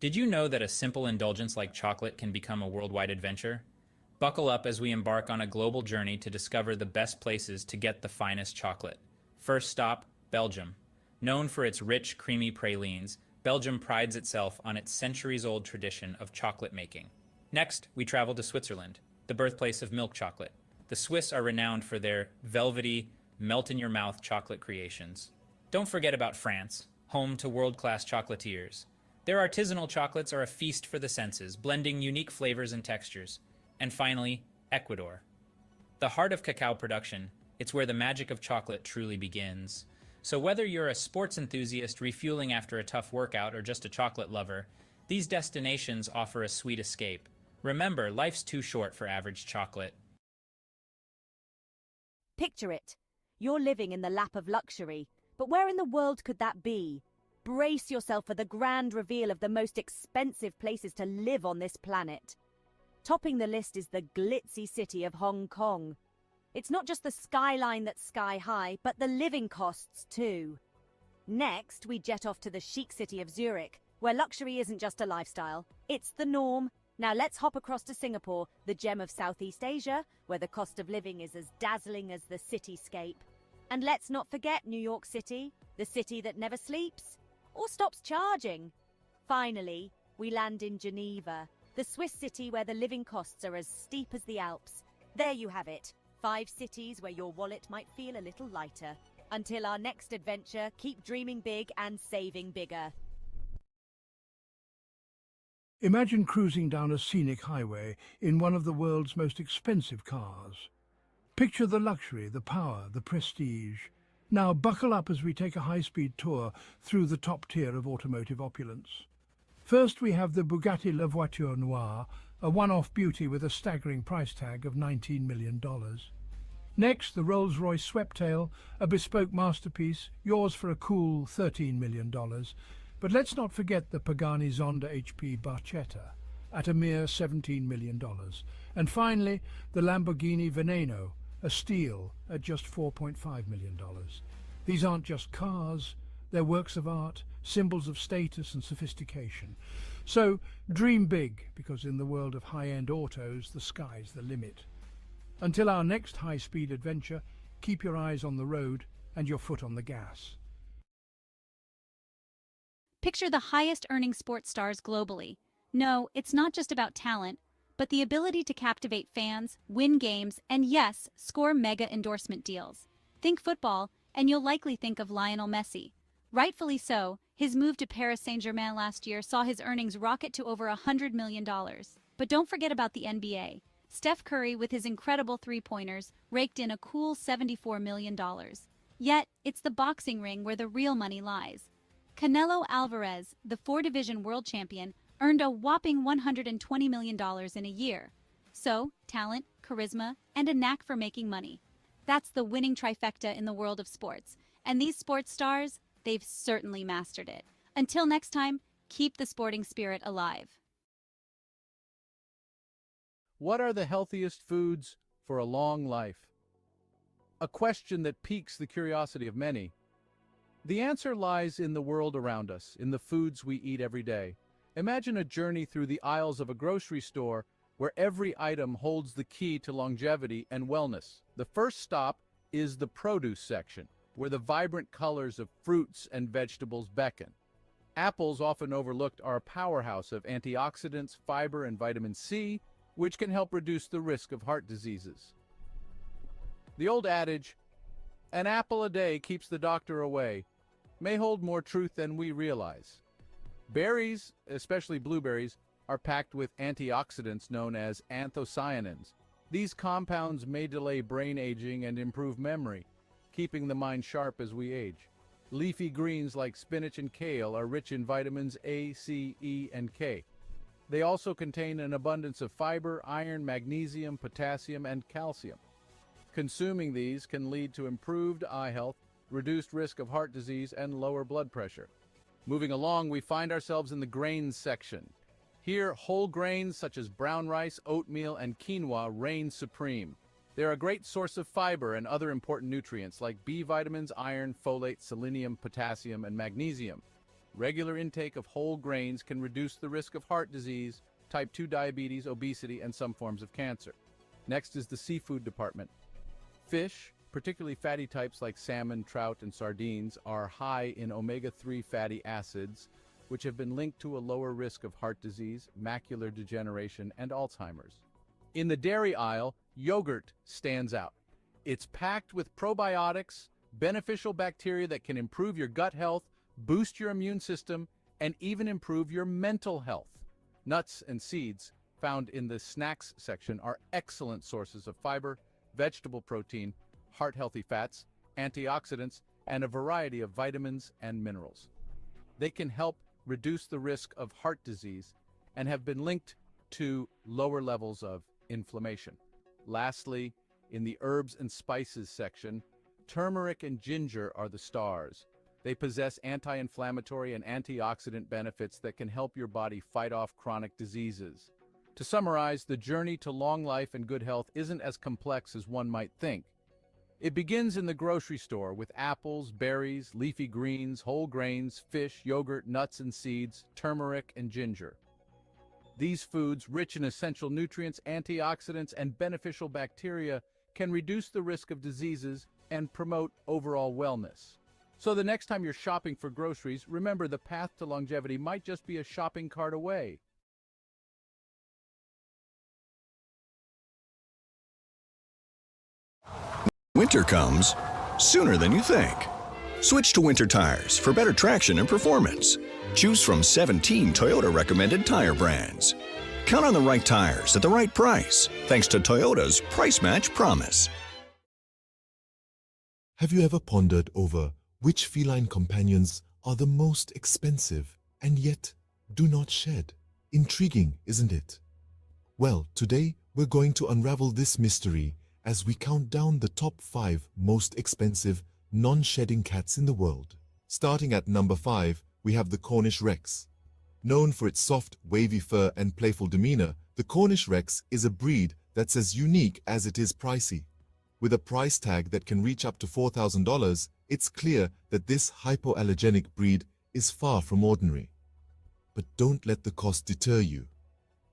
Did you know that a simple indulgence like chocolate can become a worldwide adventure? Buckle up as we embark on a global journey to discover the best places to get the finest chocolate. First stop, Belgium. Known for its rich, creamy pralines, Belgium prides itself on its centuries-old tradition of chocolate making. Next, we travel to Switzerland, the birthplace of milk chocolate. The Swiss are renowned for their velvety, melt-in-your-mouth chocolate creations. Don't forget about France, home to world-class chocolatiers. Their artisanal chocolates are a feast for the senses, blending unique flavors and textures. And finally, Ecuador. The heart of cacao production, it's where the magic of chocolate truly begins. So whether you're a sports enthusiast refueling after a tough workout or just a chocolate lover, these destinations offer a sweet escape. Remember, life's too short for average chocolate. Picture it. You're living in the lap of luxury, but where in the world could that be? Brace yourself for the grand reveal of the most expensive places to live on this planet. Topping the list is the glitzy city of Hong Kong. It's not just the skyline that's sky high, but the living costs too. Next, we jet off to the chic city of Zurich, where luxury isn't just a lifestyle, it's the norm. Now let's hop across to Singapore, the gem of Southeast Asia, where the cost of living is as dazzling as the cityscape. And let's not forget New York City, the city that never sleeps or stops charging. Finally, we land in Geneva, the Swiss city where the living costs are as steep as the Alps. There you have it, 5 cities where your wallet might feel a little lighter. Until our next adventure, keep dreaming big and saving bigger. Imagine cruising down a scenic highway in one of the world's most expensive cars. Picture the luxury, the power, the prestige. Now buckle up as we take a high-speed tour through the top tier of automotive opulence. First, we have the Bugatti La Voiture Noire, a one-off beauty with a staggering price tag of $19 million. Next, the Rolls-Royce Sweptail, a bespoke masterpiece, yours for a cool $13 million. But let's not forget the Pagani Zonda HP Barchetta, at a mere $17 million. And finally, the Lamborghini Veneno, a steal at just $4.5 million. These aren't just cars, they're works of art, symbols of status and sophistication. So dream big, because in the world of high-end autos, the sky's the limit. Until our next high-speed adventure, keep your eyes on the road and your foot on the gas. Picture the highest-earning sports stars globally. No, it's not just about talent, but the ability to captivate fans, win games, and yes, score mega endorsement deals. Think football, and you'll likely think of Lionel Messi. Rightfully so, his move to Paris Saint-Germain last year saw his earnings rocket to over $100 million. But don't forget about the NBA. Steph Curry, with his incredible three-pointers, raked in a cool $74 million. Yet, it's the boxing ring where the real money lies. Canelo Alvarez, the 4-division world champion, earned a whopping $120 million in a year. So, talent, charisma, and a knack for making money. That's the winning trifecta in the world of sports. And these sports stars, they've certainly mastered it. Until next time, keep the sporting spirit alive. What are the healthiest foods for a long life? A question that piques the curiosity of many. The answer lies in the world around us, in the foods we eat every day. Imagine a journey through the aisles of a grocery store where every item holds the key to longevity and wellness. The first stop is the produce section, where the vibrant colors of fruits and vegetables beckon. Apples, often overlooked, are a powerhouse of antioxidants, fiber, and vitamin C, which can help reduce the risk of heart diseases. The old adage, "An apple a day keeps the doctor away," may hold more truth than we realize. Berries, especially blueberries, are packed with antioxidants known as anthocyanins. These compounds may delay brain aging and improve memory, keeping the mind sharp as we age. Leafy greens like spinach and kale are rich in vitamins A, C, E, and K. They also contain an abundance of fiber, iron, magnesium, potassium, and calcium. Consuming these can lead to improved eye health, reduced risk of heart disease, and lower blood pressure. Moving along, we find ourselves in the grains section. Here, whole grains such as brown rice, oatmeal, and quinoa reign supreme. They're a great source of fiber and other important nutrients like B vitamins, iron, folate, selenium, potassium, and magnesium. Regular intake of whole grains can reduce the risk of heart disease, type 2 diabetes, obesity, and some forms of cancer. Next is the seafood department. Fish, particularly fatty types like salmon, trout, and sardines, are high in omega-3 fatty acids, which have been linked to a lower risk of heart disease, macular degeneration, and Alzheimer's. In the dairy aisle, yogurt stands out. It's packed with probiotics, beneficial bacteria that can improve your gut health, boost your immune system, and even improve your mental health. Nuts and seeds, found in the snacks section, are excellent sources of fiber, vegetable protein, heart-healthy fats, antioxidants, and a variety of vitamins and minerals. They can help reduce the risk of heart disease and have been linked to lower levels of inflammation. Lastly, in the herbs and spices section, turmeric and ginger are the stars. They possess anti-inflammatory and antioxidant benefits that can help your body fight off chronic diseases. To summarize, the journey to long life and good health isn't as complex as one might think. It begins in the grocery store with apples, berries, leafy greens, whole grains, fish, yogurt, nuts and seeds, turmeric, and ginger. These foods, rich in essential nutrients, antioxidants, and beneficial bacteria, can reduce the risk of diseases and promote overall wellness. So the next time you're shopping for groceries, remember the path to longevity might just be a shopping cart away. Winter comes sooner than you think. Switch to Winter tires for better traction and performance. Choose from 17 Toyota recommended tire brands. Count on the right tires at the right price, thanks to Toyota's Price Match Promise. Have you ever pondered over which feline companions are the most expensive and yet do not shed? Intriguing, isn't it? Well, today we're going to unravel this mystery as we count down the top 5 most expensive non-shedding cats in the world. Starting at number 5, we have the Cornish Rex. Known for its soft, wavy fur and playful demeanor, the Cornish Rex is a breed that's as unique as it is pricey. With a price tag that can reach up to $4,000, it's clear that this hypoallergenic breed is far from ordinary. But don't let the cost deter you.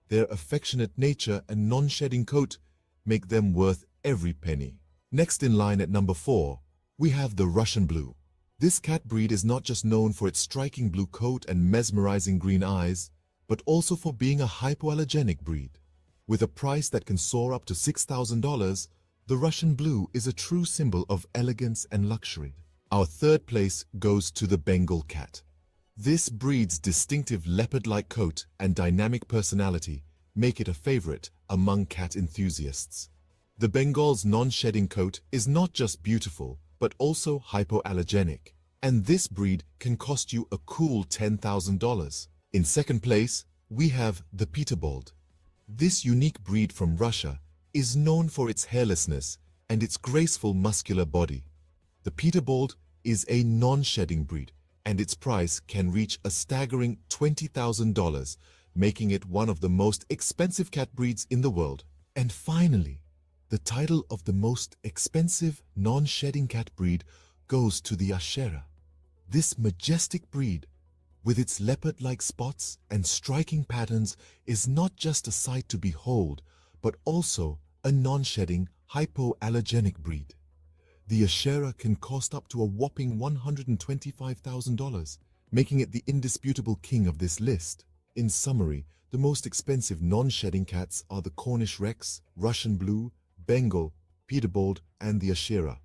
Their affectionate nature and non-shedding coat make them worth every penny. Next in line at number 4, we have the Russian Blue. This cat breed is not just known for its striking blue coat and mesmerizing green eyes, but also for being a hypoallergenic breed. With a price that can soar up to $6,000, the Russian Blue is a true symbol of elegance and luxury. Our third place goes to the Bengal cat. This breed's distinctive leopard-like coat and dynamic personality make it a favorite among cat enthusiasts. The Bengal's non-shedding coat is not just beautiful, but also hypoallergenic, and this breed can cost you a cool $10,000. In second place, we have the Peterbold. This unique breed from Russia is known for its hairlessness and its graceful muscular body. The Peterbold is a non-shedding breed, and its price can reach a staggering $20,000, making it one of the most expensive cat breeds in the world. And finally, the title of the most expensive non-shedding cat breed goes to the Ashera. This majestic breed, with its leopard-like spots and striking patterns, is not just a sight to behold, but also a non-shedding, hypoallergenic breed. The Ashera can cost up to a whopping $125,000, making it the indisputable king of this list. In summary, the most expensive non-shedding cats are the Cornish Rex, Russian Blue, Bengal, Peterbold, and the Ashera.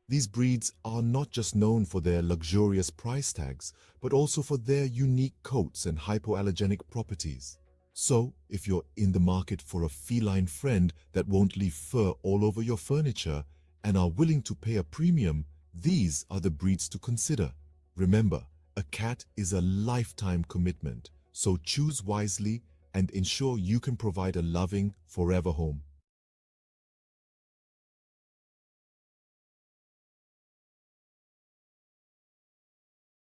These breeds are not just known for their luxurious price tags, but also for their unique coats and hypoallergenic properties. So, if you're in the market for a feline friend that won't leave fur all over your furniture and are willing to pay a premium, these are the breeds to consider. Remember, a cat is a lifetime commitment, so choose wisely and ensure you can provide a loving, forever home.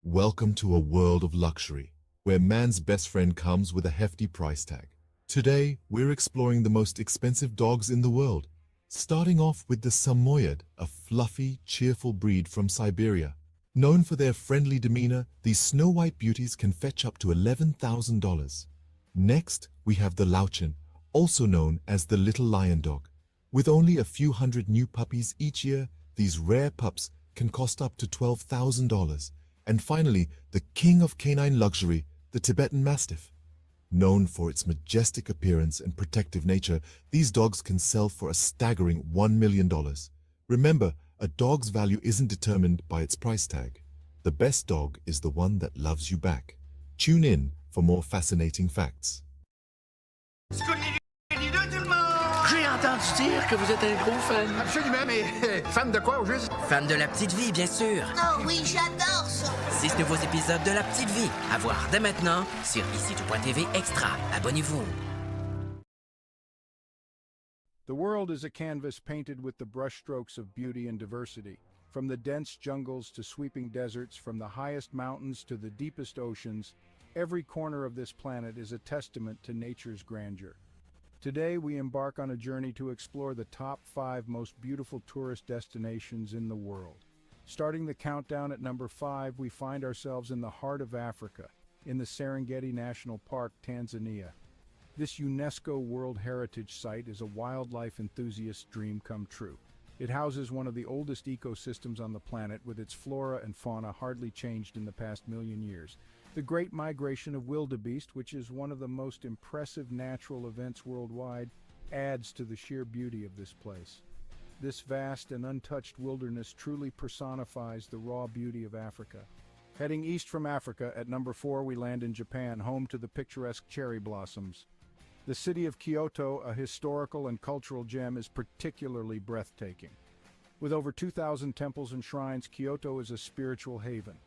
Welcome to a world of luxury, where man's best friend comes with a hefty price tag. Today, we're exploring the most expensive dogs in the world, starting off with the Samoyed, a fluffy, cheerful breed from Siberia. Known for their friendly demeanor, these Snow White beauties can fetch up to $11,000. Next, we have the Lauchin, also known as the Little Lion Dog. With only a few hundred new puppies each year, these rare pups can cost up to $12,000. And finally, the king of canine luxury, the Tibetan Mastiff. Known for its majestic appearance and protective nature, these dogs can sell for a staggering $1 million. Remember, a dog's value isn't determined by its price tag. The best dog is the one that loves you back. Tune in for more fascinating facts. J'ai entendu dire que vous êtes un gros fan. Absolument, mais fan de quoi au juste? Fan de La Petite Vie, bien sûr. Oh oui, j'adore ça. 6 nouveaux épisodes de La Petite Vie à voir dès maintenant sur ici.tv Extra. Abonnez-vous. The world is a canvas painted with the brushstrokes of beauty and diversity. From the dense jungles to sweeping deserts, from the highest mountains to the deepest oceans, every corner of this planet is a testament to nature's grandeur. Today, we embark on a journey to explore the top 5 most beautiful tourist destinations in the world. Starting the countdown at number 5, we find ourselves in the heart of Africa, in the Serengeti National Park, Tanzania. This UNESCO World Heritage Site is a wildlife enthusiast's dream come true. It houses one of the oldest ecosystems on the planet, with its flora and fauna hardly changed in the past million years. The Great Migration of Wildebeest, which is one of the most impressive natural events worldwide, adds to the sheer beauty of this place. This vast and untouched wilderness truly personifies the raw beauty of Africa. Heading east from Africa, at number 4 we land in Japan, home to the picturesque cherry blossoms. The city of Kyoto, a historical and cultural gem, is particularly breathtaking. With over 2,000 temples and shrines, Kyoto is a spiritual haven.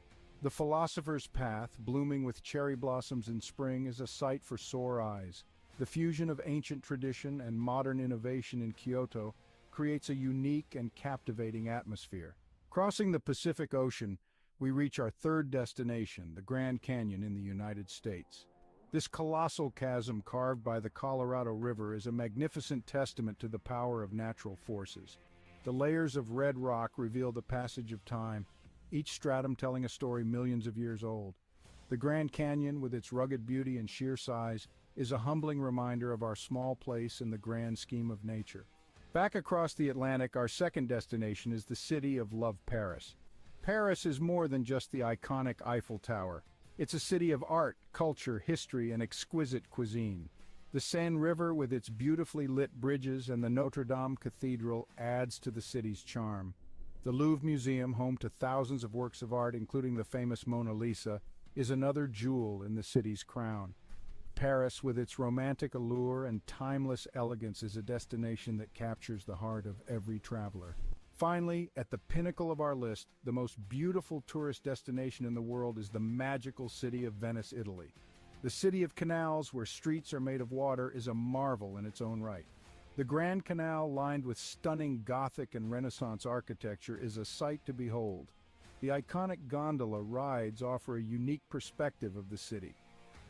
The Philosopher's Path, blooming with cherry blossoms in spring, is a sight for sore eyes. The fusion of ancient tradition and modern innovation in Kyoto creates a unique and captivating atmosphere. Crossing the Pacific Ocean, we reach our third destination, the Grand Canyon in the United States. This colossal chasm carved by the Colorado River is a magnificent testament to the power of natural forces. The layers of red rock reveal the passage of time, each stratum telling a story millions of years old. The Grand Canyon, with its rugged beauty and sheer size, is a humbling reminder of our small place in the grand scheme of nature. Back across the Atlantic, our second destination is the city of love, Paris. Paris is more than just the iconic Eiffel Tower. It's a city of art, culture, history, and exquisite cuisine. The Seine River, with its beautifully lit bridges, and the Notre Dame Cathedral adds to the city's charm. The Louvre Museum, home to thousands of works of art, including the famous Mona Lisa, is another jewel in the city's crown. Paris, with its romantic allure and timeless elegance, is a destination that captures the heart of every traveler. Finally, at the pinnacle of our list, the most beautiful tourist destination in the world is the magical city of Venice, Italy. The city of canals, where streets are made of water, is a marvel in its own right. The Grand Canal, lined with stunning Gothic and Renaissance architecture, is a sight to behold. The iconic gondola rides offer a unique perspective of the city.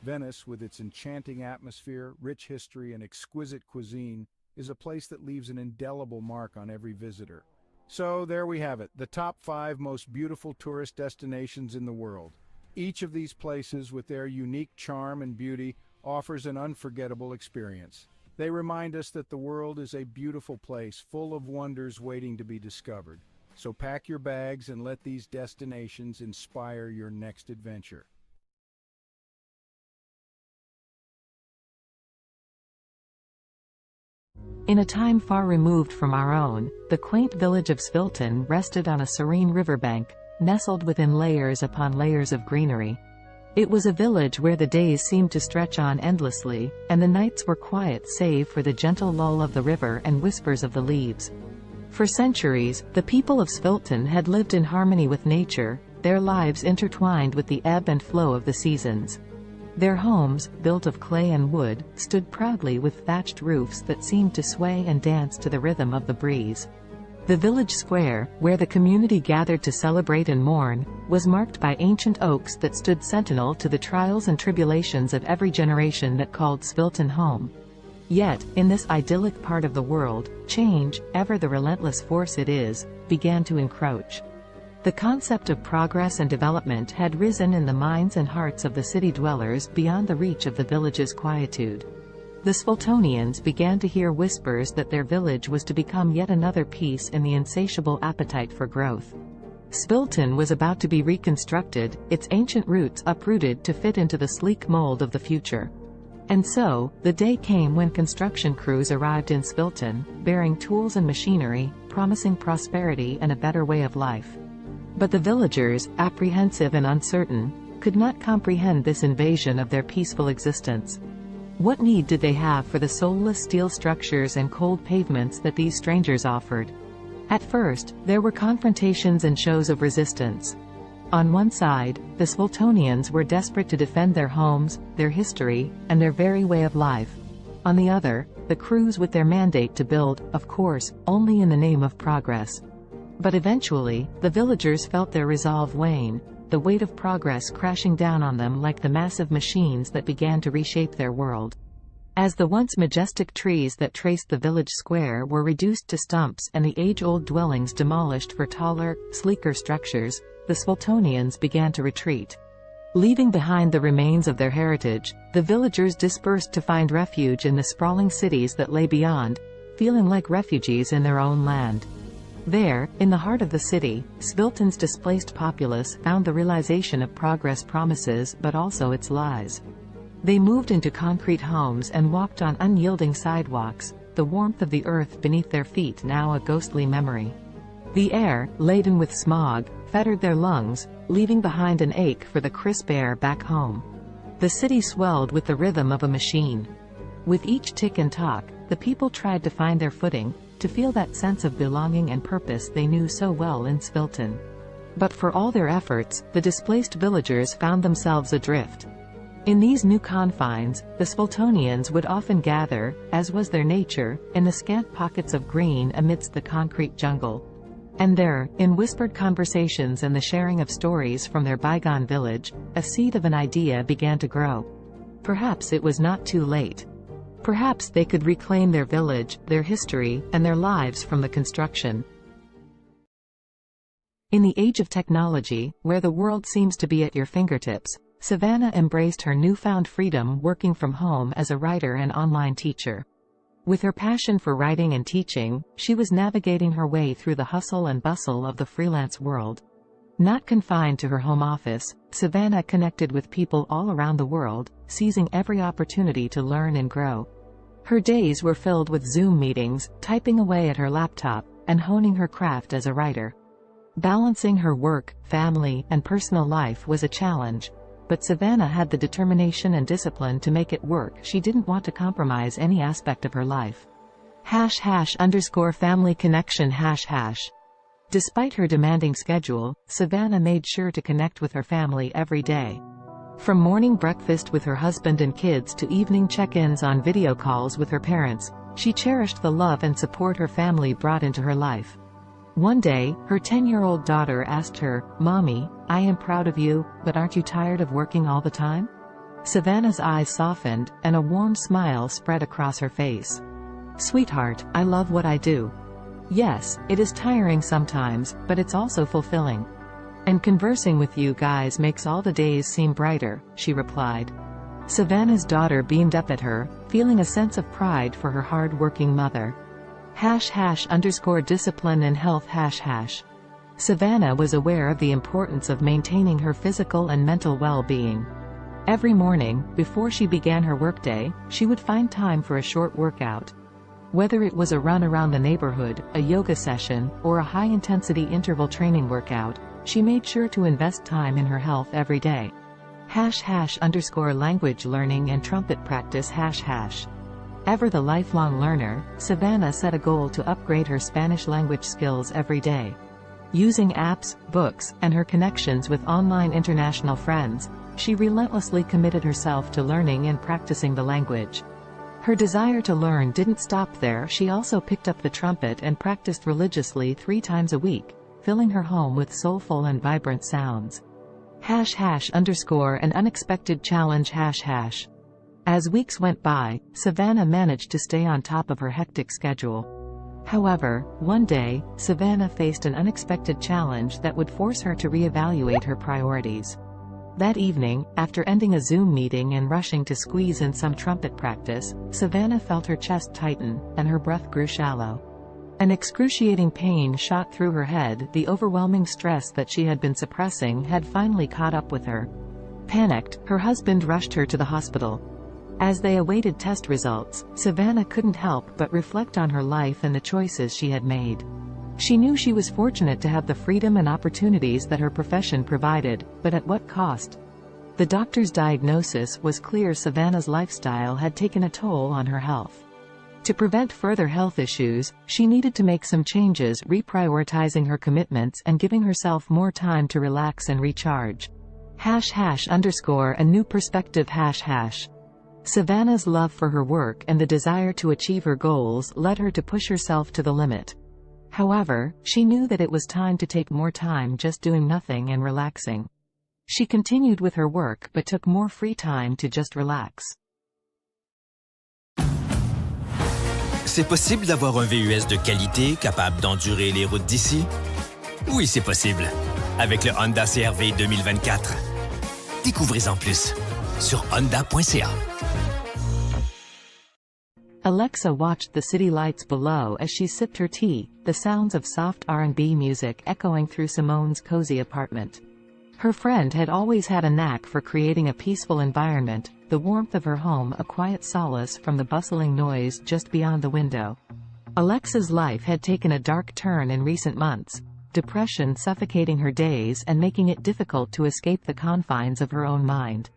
Venice, with its enchanting atmosphere, rich history, and exquisite cuisine, is a place that leaves an indelible mark on every visitor. So there we have it, the top 5 most beautiful tourist destinations in the world. Each of these places, with their unique charm and beauty, offers an unforgettable experience. They remind us that the world is a beautiful place, full of wonders waiting to be discovered. So pack your bags and let these destinations inspire your next adventure. In a time far removed from our own, the quaint village of Svilton rested on a serene riverbank, nestled within layers upon layers of greenery. It was a village where the days seemed to stretch on endlessly, and the nights were quiet save for the gentle lull of the river and whispers of the leaves. For centuries, the people of Svilton had lived in harmony with nature, their lives intertwined with the ebb and flow of the seasons. Their homes, built of clay and wood, stood proudly with thatched roofs that seemed to sway and dance to the rhythm of the breeze. The village square, where the community gathered to celebrate and mourn, was marked by ancient oaks that stood sentinel to the trials and tribulations of every generation that called Svilton home. Yet, in this idyllic part of the world, change, ever the relentless force it is, began to encroach. The concept of progress and development had risen in the minds and hearts of the city dwellers beyond the reach of the village's quietude. The Sveltonians began to hear whispers that their village was to become yet another piece in the insatiable appetite for growth. Svilton was about to be reconstructed, its ancient roots uprooted to fit into the sleek mold of the future. And so, the day came when construction crews arrived in Svilton, bearing tools and machinery, promising prosperity and a better way of life. But the villagers, apprehensive and uncertain, could not comprehend this invasion of their peaceful existence. What need did they have for the soulless steel structures and cold pavements that these strangers offered? At first, there were confrontations and shows of resistance. On one side, the Sveltonians were desperate to defend their homes, their history, and their very way of life. On the other, the crews with their mandate to build, of course, only in the name of progress. But eventually, the villagers felt their resolve wane, the weight of progress crashing down on them like the massive machines that began to reshape their world. As the once majestic trees that traced the village square were reduced to stumps and the age-old dwellings demolished for taller, sleeker structures, the Sveltonians began to retreat. Leaving behind the remains of their heritage, the villagers dispersed to find refuge in the sprawling cities that lay beyond, feeling like refugees in their own land. There, in the heart of the city, Svilton's displaced populace found the realization of progress promises but also its lies. They moved into concrete homes and walked on unyielding sidewalks, the warmth of the earth beneath their feet now a ghostly memory. The air, laden with smog, fettered their lungs, leaving behind an ache for the crisp air back home. The city swelled with the rhythm of a machine. With each tick and talk, the people tried to find their footing, to feel that sense of belonging and purpose they knew so well in Svilton. But for all their efforts, the displaced villagers found themselves adrift. In these new confines, the Sveltonians would often gather, as was their nature, in the scant pockets of green amidst the concrete jungle. And there, in whispered conversations and the sharing of stories from their bygone village, a seed of an idea began to grow. Perhaps it was not too late. Perhaps they could reclaim their village, their history, and their lives from the construction. In the age of technology, where the world seems to be at your fingertips, Savannah embraced her newfound freedom working from home as a writer and online teacher. With her passion for writing and teaching, she was navigating her way through the hustle and bustle of the freelance world. Not confined to her home office, Savannah connected with people all around the world, seizing every opportunity to learn and grow. Her days were filled with Zoom meetings, typing away at her laptop, and honing her craft as a writer. Balancing her work, family, and personal life was a challenge, but Savannah had the determination and discipline to make it work. She didn't want to compromise any aspect of her life. #family connection #. Despite her demanding schedule, Savannah made sure to connect with her family every day. From morning breakfast with her husband and kids to evening check-ins on video calls with her parents, she cherished the love and support her family brought into her life. One day, her 10-year-old daughter asked her, "Mommy, I am proud of you, but aren't you tired of working all the time?" Savannah's eyes softened, and a warm smile spread across her face. "Sweetheart, I love what I do. Yes, it is tiring sometimes, but it's also fulfilling. And conversing with you guys makes all the days seem brighter," she replied. Savannah's daughter beamed up at her, feeling a sense of pride for her hard-working mother. #discipline and health #. Savannah was aware of the importance of maintaining her physical and mental well-being. Every morning, before she began her workday, she would find time for a short workout. Whether it was a run around the neighborhood, a yoga session, or a high-intensity interval training workout, she made sure to invest time in her health every day. #language learning and trumpet practice #. Ever the lifelong learner, Savannah set a goal to upgrade her Spanish language skills every day. Using apps, books, and her connections with online international friends, she relentlessly committed herself to learning and practicing the language. Her desire to learn didn't stop there. She also picked up the trumpet and practiced religiously 3 times a week, filling her home with soulful and vibrant sounds. #an unexpected challenge #. As weeks went by, Savannah managed to stay on top of her hectic schedule. However, one day, Savannah faced an unexpected challenge that would force her to reevaluate her priorities. That evening, after ending a Zoom meeting and rushing to squeeze in some trumpet practice, Savannah felt her chest tighten, and her breath grew shallow. An excruciating pain shot through her head. The overwhelming stress that she had been suppressing had finally caught up with her. Panicked, her husband rushed her to the hospital. As they awaited test results, Savannah couldn't help but reflect on her life and the choices she had made. She knew she was fortunate to have the freedom and opportunities that her profession provided, but at what cost? The doctor's diagnosis was clear: Savannah's lifestyle had taken a toll on her health. To prevent further health issues, she needed to make some changes, reprioritizing her commitments and giving herself more time to relax and recharge. #_a new perspective ##. Savannah's love for her work and the desire to achieve her goals led her to push herself to the limit. However, she knew that it was time to take more time just doing nothing and relaxing. She continued with her work but took more free time to just relax. C'est possible d'avoir un VUS de qualité capable d'endurer les routes d'ici? Oui, c'est possible. Avec le Honda CR-V 2024. Découvrez-en plus sur honda.ca. Alexa watched the city lights below as she sipped her tea, the sounds of soft R&B music echoing through Simone's cozy apartment. Her friend had always had a knack for creating a peaceful environment, the warmth of her home a quiet solace from the bustling noise just beyond the window. Alexa's life had taken a dark turn in recent months, depression suffocating her days and making it difficult to escape the confines of her own mind.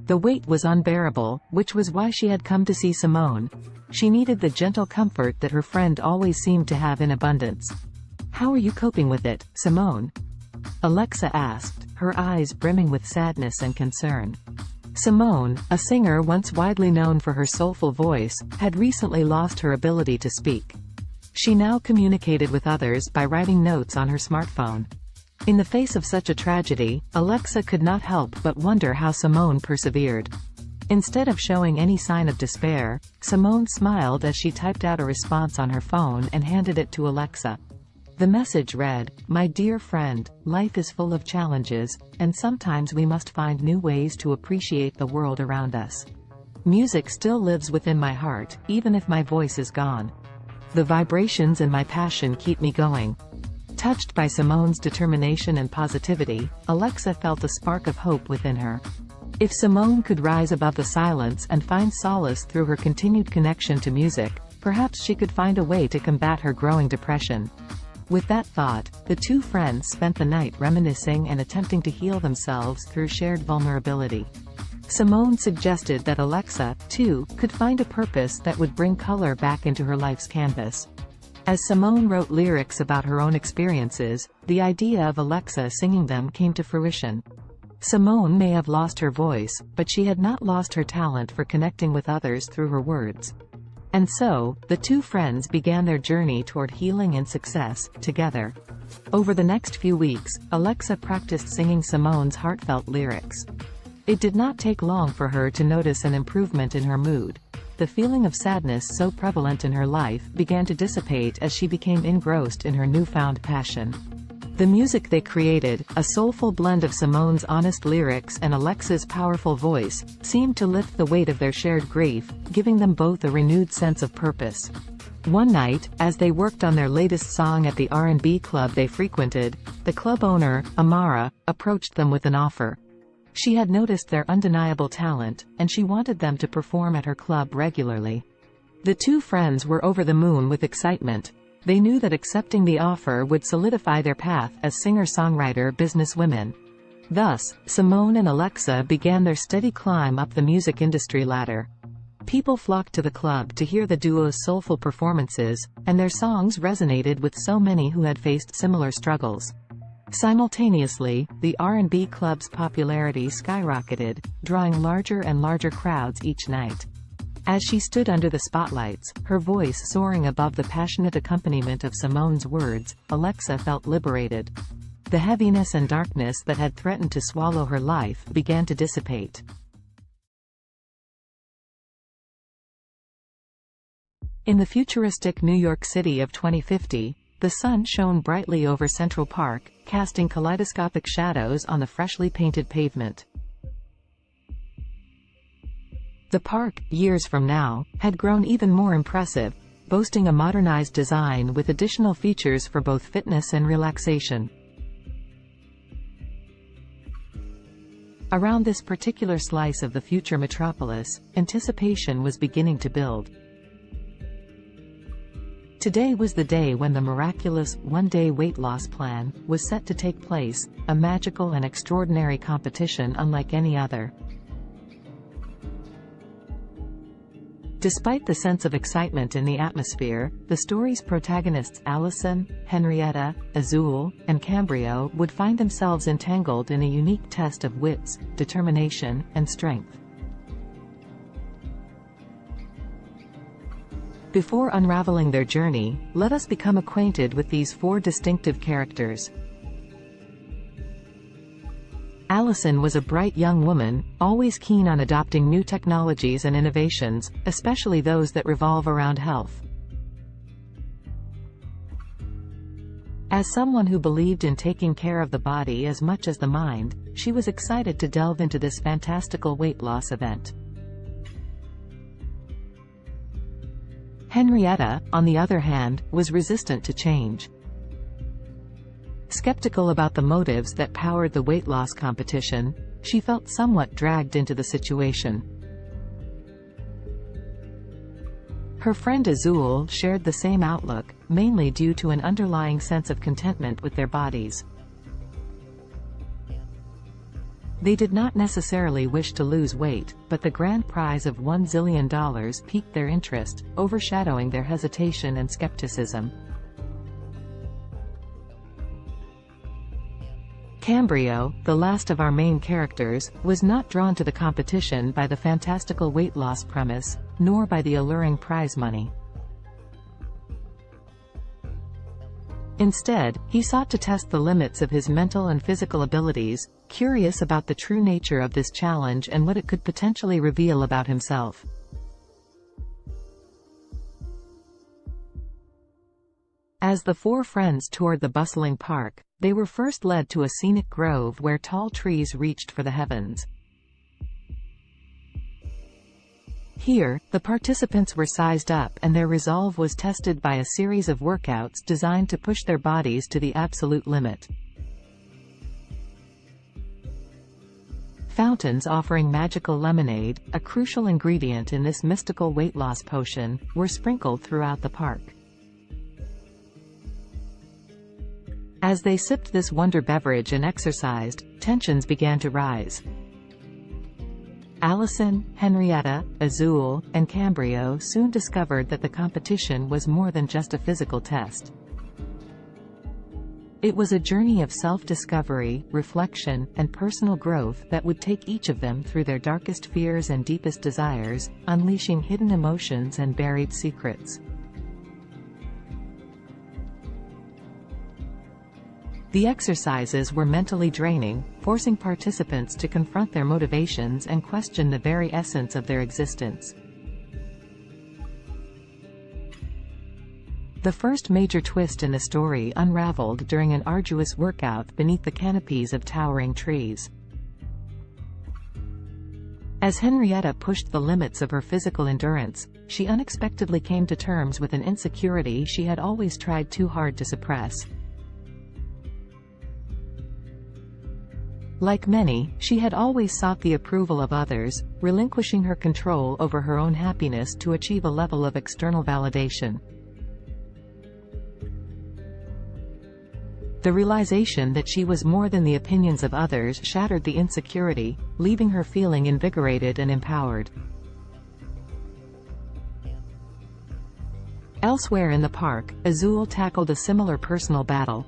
The weight was unbearable, which was why she had come to see Simone. She needed the gentle comfort that her friend always seemed to have in abundance. "How are you coping with it, Simone?" Alexa asked, her eyes brimming with sadness and concern. Simone, a singer once widely known for her soulful voice, had recently lost her ability to speak. She now communicated with others by writing notes on her smartphone. In the face of such a tragedy, Alexa could not help but wonder how Simone persevered. Instead of showing any sign of despair, Simone smiled as she typed out a response on her phone and handed it to Alexa. The message read, "My dear friend, life is full of challenges, and sometimes we must find new ways to appreciate the world around us. Music still lives within my heart, even if my voice is gone. The vibrations and my passion keep me going." Touched by Simone's determination and positivity, Alexa felt a spark of hope within her. If Simone could rise above the silence and find solace through her continued connection to music, perhaps she could find a way to combat her growing depression. With that thought, the two friends spent the night reminiscing and attempting to heal themselves through shared vulnerability. Simone suggested that Alexa, too, could find a purpose that would bring color back into her life's canvas. As Simone wrote lyrics about her own experiences, the idea of Alexa singing them came to fruition. Simone may have lost her voice, but she had not lost her talent for connecting with others through her words. And so, the two friends began their journey toward healing and success, together. Over the next few weeks, Alexa practiced singing Simone's heartfelt lyrics. It did not take long for her to notice an improvement in her mood. The feeling of sadness so prevalent in her life began to dissipate as she became engrossed in her newfound passion. The music they created, a soulful blend of Simone's honest lyrics and Alexa's powerful voice, seemed to lift the weight of their shared grief, giving them both a renewed sense of purpose. One night, as they worked on their latest song at the R&B club they frequented, the club owner, Amara, approached them with an offer. She had noticed their undeniable talent, and she wanted them to perform at her club regularly. The two friends were over the moon with excitement. They knew that accepting the offer would solidify their path as singer-songwriter businesswomen. Thus, Simone and Alexa began their steady climb up the music industry ladder. People flocked to the club to hear the duo's soulful performances, and their songs resonated with so many who had faced similar struggles. Simultaneously, the R&B club's popularity skyrocketed, drawing larger and larger crowds each night. As she stood under the spotlights, her voice soaring above the passionate accompaniment of Simone's words, Alexa felt liberated. The heaviness and darkness that had threatened to swallow her life began to dissipate. In the futuristic New York City of 2050, the sun shone brightly over Central Park, casting kaleidoscopic shadows on the freshly painted pavement. The park, years from now, had grown even more impressive, boasting a modernized design with additional features for both fitness and relaxation. Around this particular slice of the future metropolis, anticipation was beginning to build. Today was the day when the miraculous one-day weight loss plan was set to take place, a magical and extraordinary competition unlike any other. Despite the sense of excitement in the atmosphere, the story's protagonists Allison, Henrietta, Azul, and Cambrio would find themselves entangled in a unique test of wits, determination, and strength. Before unraveling their journey, let us become acquainted with these four distinctive characters. Allison was a bright young woman, always keen on adopting new technologies and innovations, especially those that revolve around health. As someone who believed in taking care of the body as much as the mind, she was excited to delve into this fantastical weight loss event. Henrietta, on the other hand, was resistant to change. Skeptical about the motives that powered the weight loss competition, she felt somewhat dragged into the situation. Her friend Azul shared the same outlook, mainly due to an underlying sense of contentment with their bodies. They did not necessarily wish to lose weight, but the grand prize of $1 zillion piqued their interest, overshadowing their hesitation and skepticism. Cambrio, the last of our main characters, was not drawn to the competition by the fantastical weight loss premise, nor by the alluring prize money. Instead, he sought to test the limits of his mental and physical abilities, curious about the true nature of this challenge and what it could potentially reveal about himself. As the four friends toured the bustling park, they were first led to a scenic grove where tall trees reached for the heavens. Here, the participants were sized up and their resolve was tested by a series of workouts designed to push their bodies to the absolute limit. Fountains offering magical lemonade, a crucial ingredient in this mystical weight loss potion, were sprinkled throughout the park. As they sipped this wonder beverage and exercised, tensions began to rise. Allison, Henrietta, Azul, and Cambrio soon discovered that the competition was more than just a physical test. It was a journey of self-discovery, reflection, and personal growth that would take each of them through their darkest fears and deepest desires, unleashing hidden emotions and buried secrets. The exercises were mentally draining, forcing participants to confront their motivations and question the very essence of their existence. The first major twist in the story unraveled during an arduous workout beneath the canopies of towering trees. As Henrietta pushed the limits of her physical endurance, she unexpectedly came to terms with an insecurity she had always tried too hard to suppress. Like many, she had always sought the approval of others, relinquishing her control over her own happiness to achieve a level of external validation. The realization that she was more than the opinions of others shattered the insecurity, leaving her feeling invigorated and empowered. Elsewhere in the park, Azul tackled a similar personal battle.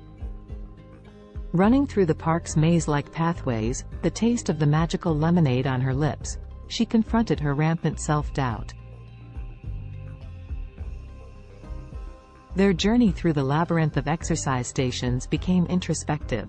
Running through the park's maze-like pathways, the taste of the magical lemonade on her lips, she confronted her rampant self-doubt. Their journey through the labyrinth of exercise stations became introspective.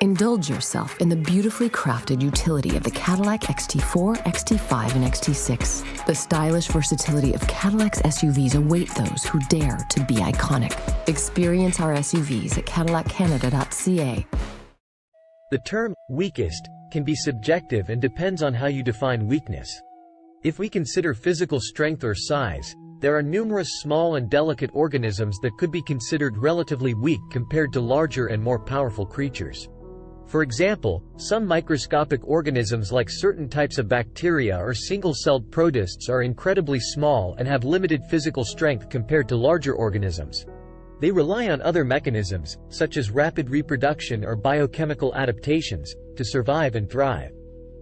Indulge yourself in the beautifully crafted utility of the Cadillac XT4, XT5, and XT6. The stylish versatility of Cadillac's SUVs await those who dare to be iconic. Experience our SUVs at cadillaccanada.ca. The term weakest can be subjective and depends on how you define weakness. If we consider physical strength or size, there are numerous small and delicate organisms that could be considered relatively weak compared to larger and more powerful creatures. For example, some microscopic organisms like certain types of bacteria or single-celled protists are incredibly small and have limited physical strength compared to larger organisms. They rely on other mechanisms, such as rapid reproduction or biochemical adaptations, to survive and thrive.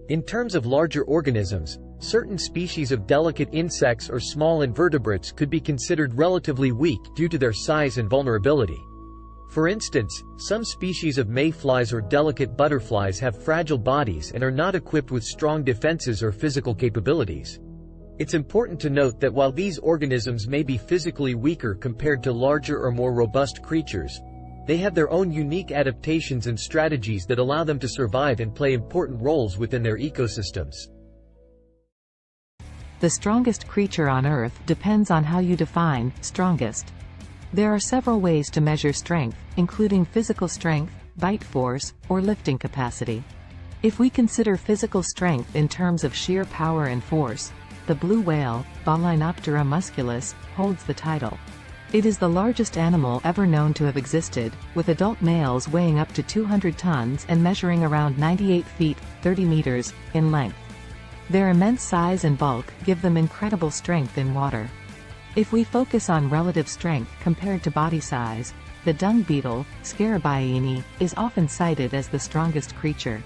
In terms of larger organisms, certain species of delicate insects or small invertebrates could be considered relatively weak due to their size and vulnerability. For instance, some species of mayflies or delicate butterflies have fragile bodies and are not equipped with strong defenses or physical capabilities. It's important to note that while these organisms may be physically weaker compared to larger or more robust creatures, they have their own unique adaptations and strategies that allow them to survive and play important roles within their ecosystems. The strongest creature on Earth depends on how you define strongest. There are several ways to measure strength, including physical strength, bite force, or lifting capacity. If we consider physical strength in terms of sheer power and force, the blue whale, Balaenoptera musculus, holds the title. It is the largest animal ever known to have existed, with adult males weighing up to 200 tons and measuring around 98 feet, 30 meters, in length. Their immense size and bulk give them incredible strength in water. If we focus on relative strength compared to body size, the dung beetle, Scarabaeini, is often cited as the strongest creature.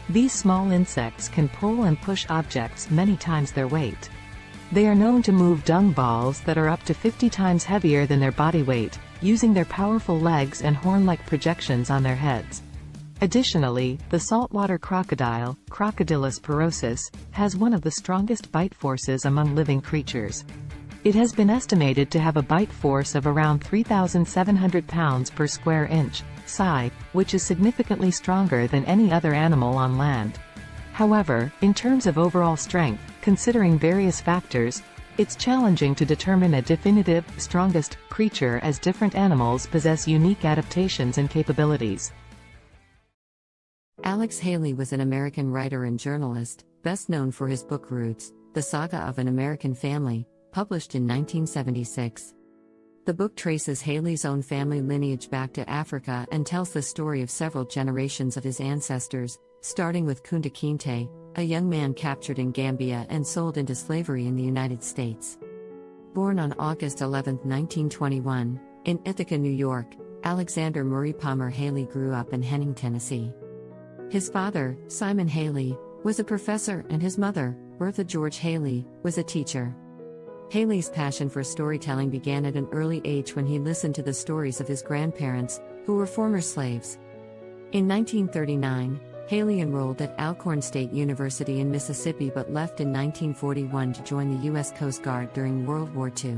These small insects can pull and push objects many times their weight. They are known to move dung balls that are up to 50 times heavier than their body weight, using their powerful legs and horn-like projections on their heads. Additionally, the saltwater crocodile, Crocodylus porosus, has one of the strongest bite forces among living creatures. It has been estimated to have a bite force of around 3,700 pounds per square inch, psi, which is significantly stronger than any other animal on land. However, in terms of overall strength, considering various factors, it's challenging to determine a definitive, strongest creature as different animals possess unique adaptations and capabilities. Alex Haley was an American writer and journalist, best known for his book Roots, The Saga of an American Family, published in 1976. The book traces Haley's own family lineage back to Africa and tells the story of several generations of his ancestors, starting with Kunta Kinte, a young man captured in Gambia and sold into slavery in the United States. Born on August 11, 1921, in Ithaca, New York, Alexander Murray Palmer Haley grew up in Henning, Tennessee. His father, Simon Haley, was a professor and his mother, Bertha George Haley, was a teacher. Haley's passion for storytelling began at an early age when he listened to the stories of his grandparents, who were former slaves. In 1939, Haley enrolled at Alcorn State University in Mississippi but left in 1941 to join the U.S. Coast Guard during World War II.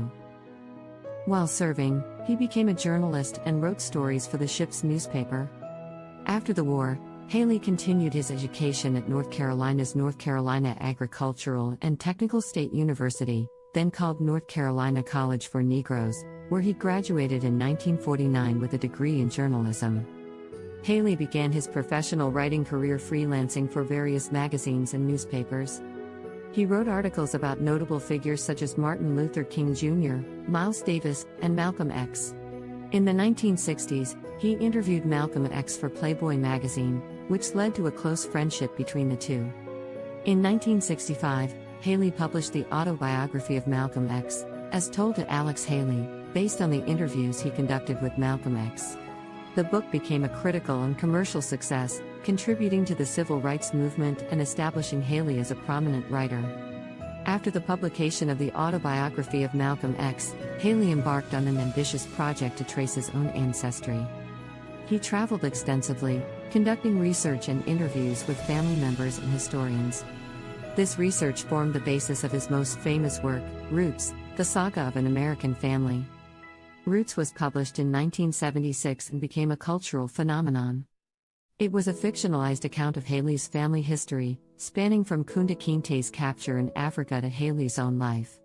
While serving, he became a journalist and wrote stories for the ship's newspaper. After the war, Haley continued his education at North Carolina's North Carolina Agricultural and Technical State University, then called North Carolina College for Negroes, where he graduated in 1949 with a degree in journalism. Haley began his professional writing career freelancing for various magazines and newspapers. He wrote articles about notable figures such as Martin Luther King Jr., Miles Davis, and Malcolm X. In the 1960s, he interviewed Malcolm X for Playboy magazine, which led to a close friendship between the two. In 1965, Haley published the autobiography of Malcolm X, as told to Alex Haley, based on the interviews he conducted with Malcolm X. The book became a critical and commercial success, contributing to the civil rights movement and establishing Haley as a prominent writer. After the publication of the autobiography of Malcolm X, Haley embarked on an ambitious project to trace his own ancestry. He traveled extensively, conducting research and interviews with family members and historians. This research formed the basis of his most famous work, Roots, The Saga of an American Family. Roots was published in 1976 and became a cultural phenomenon. It was a fictionalized account of Haley's family history, spanning from Kunta Kinte's capture in Africa to Haley's own life.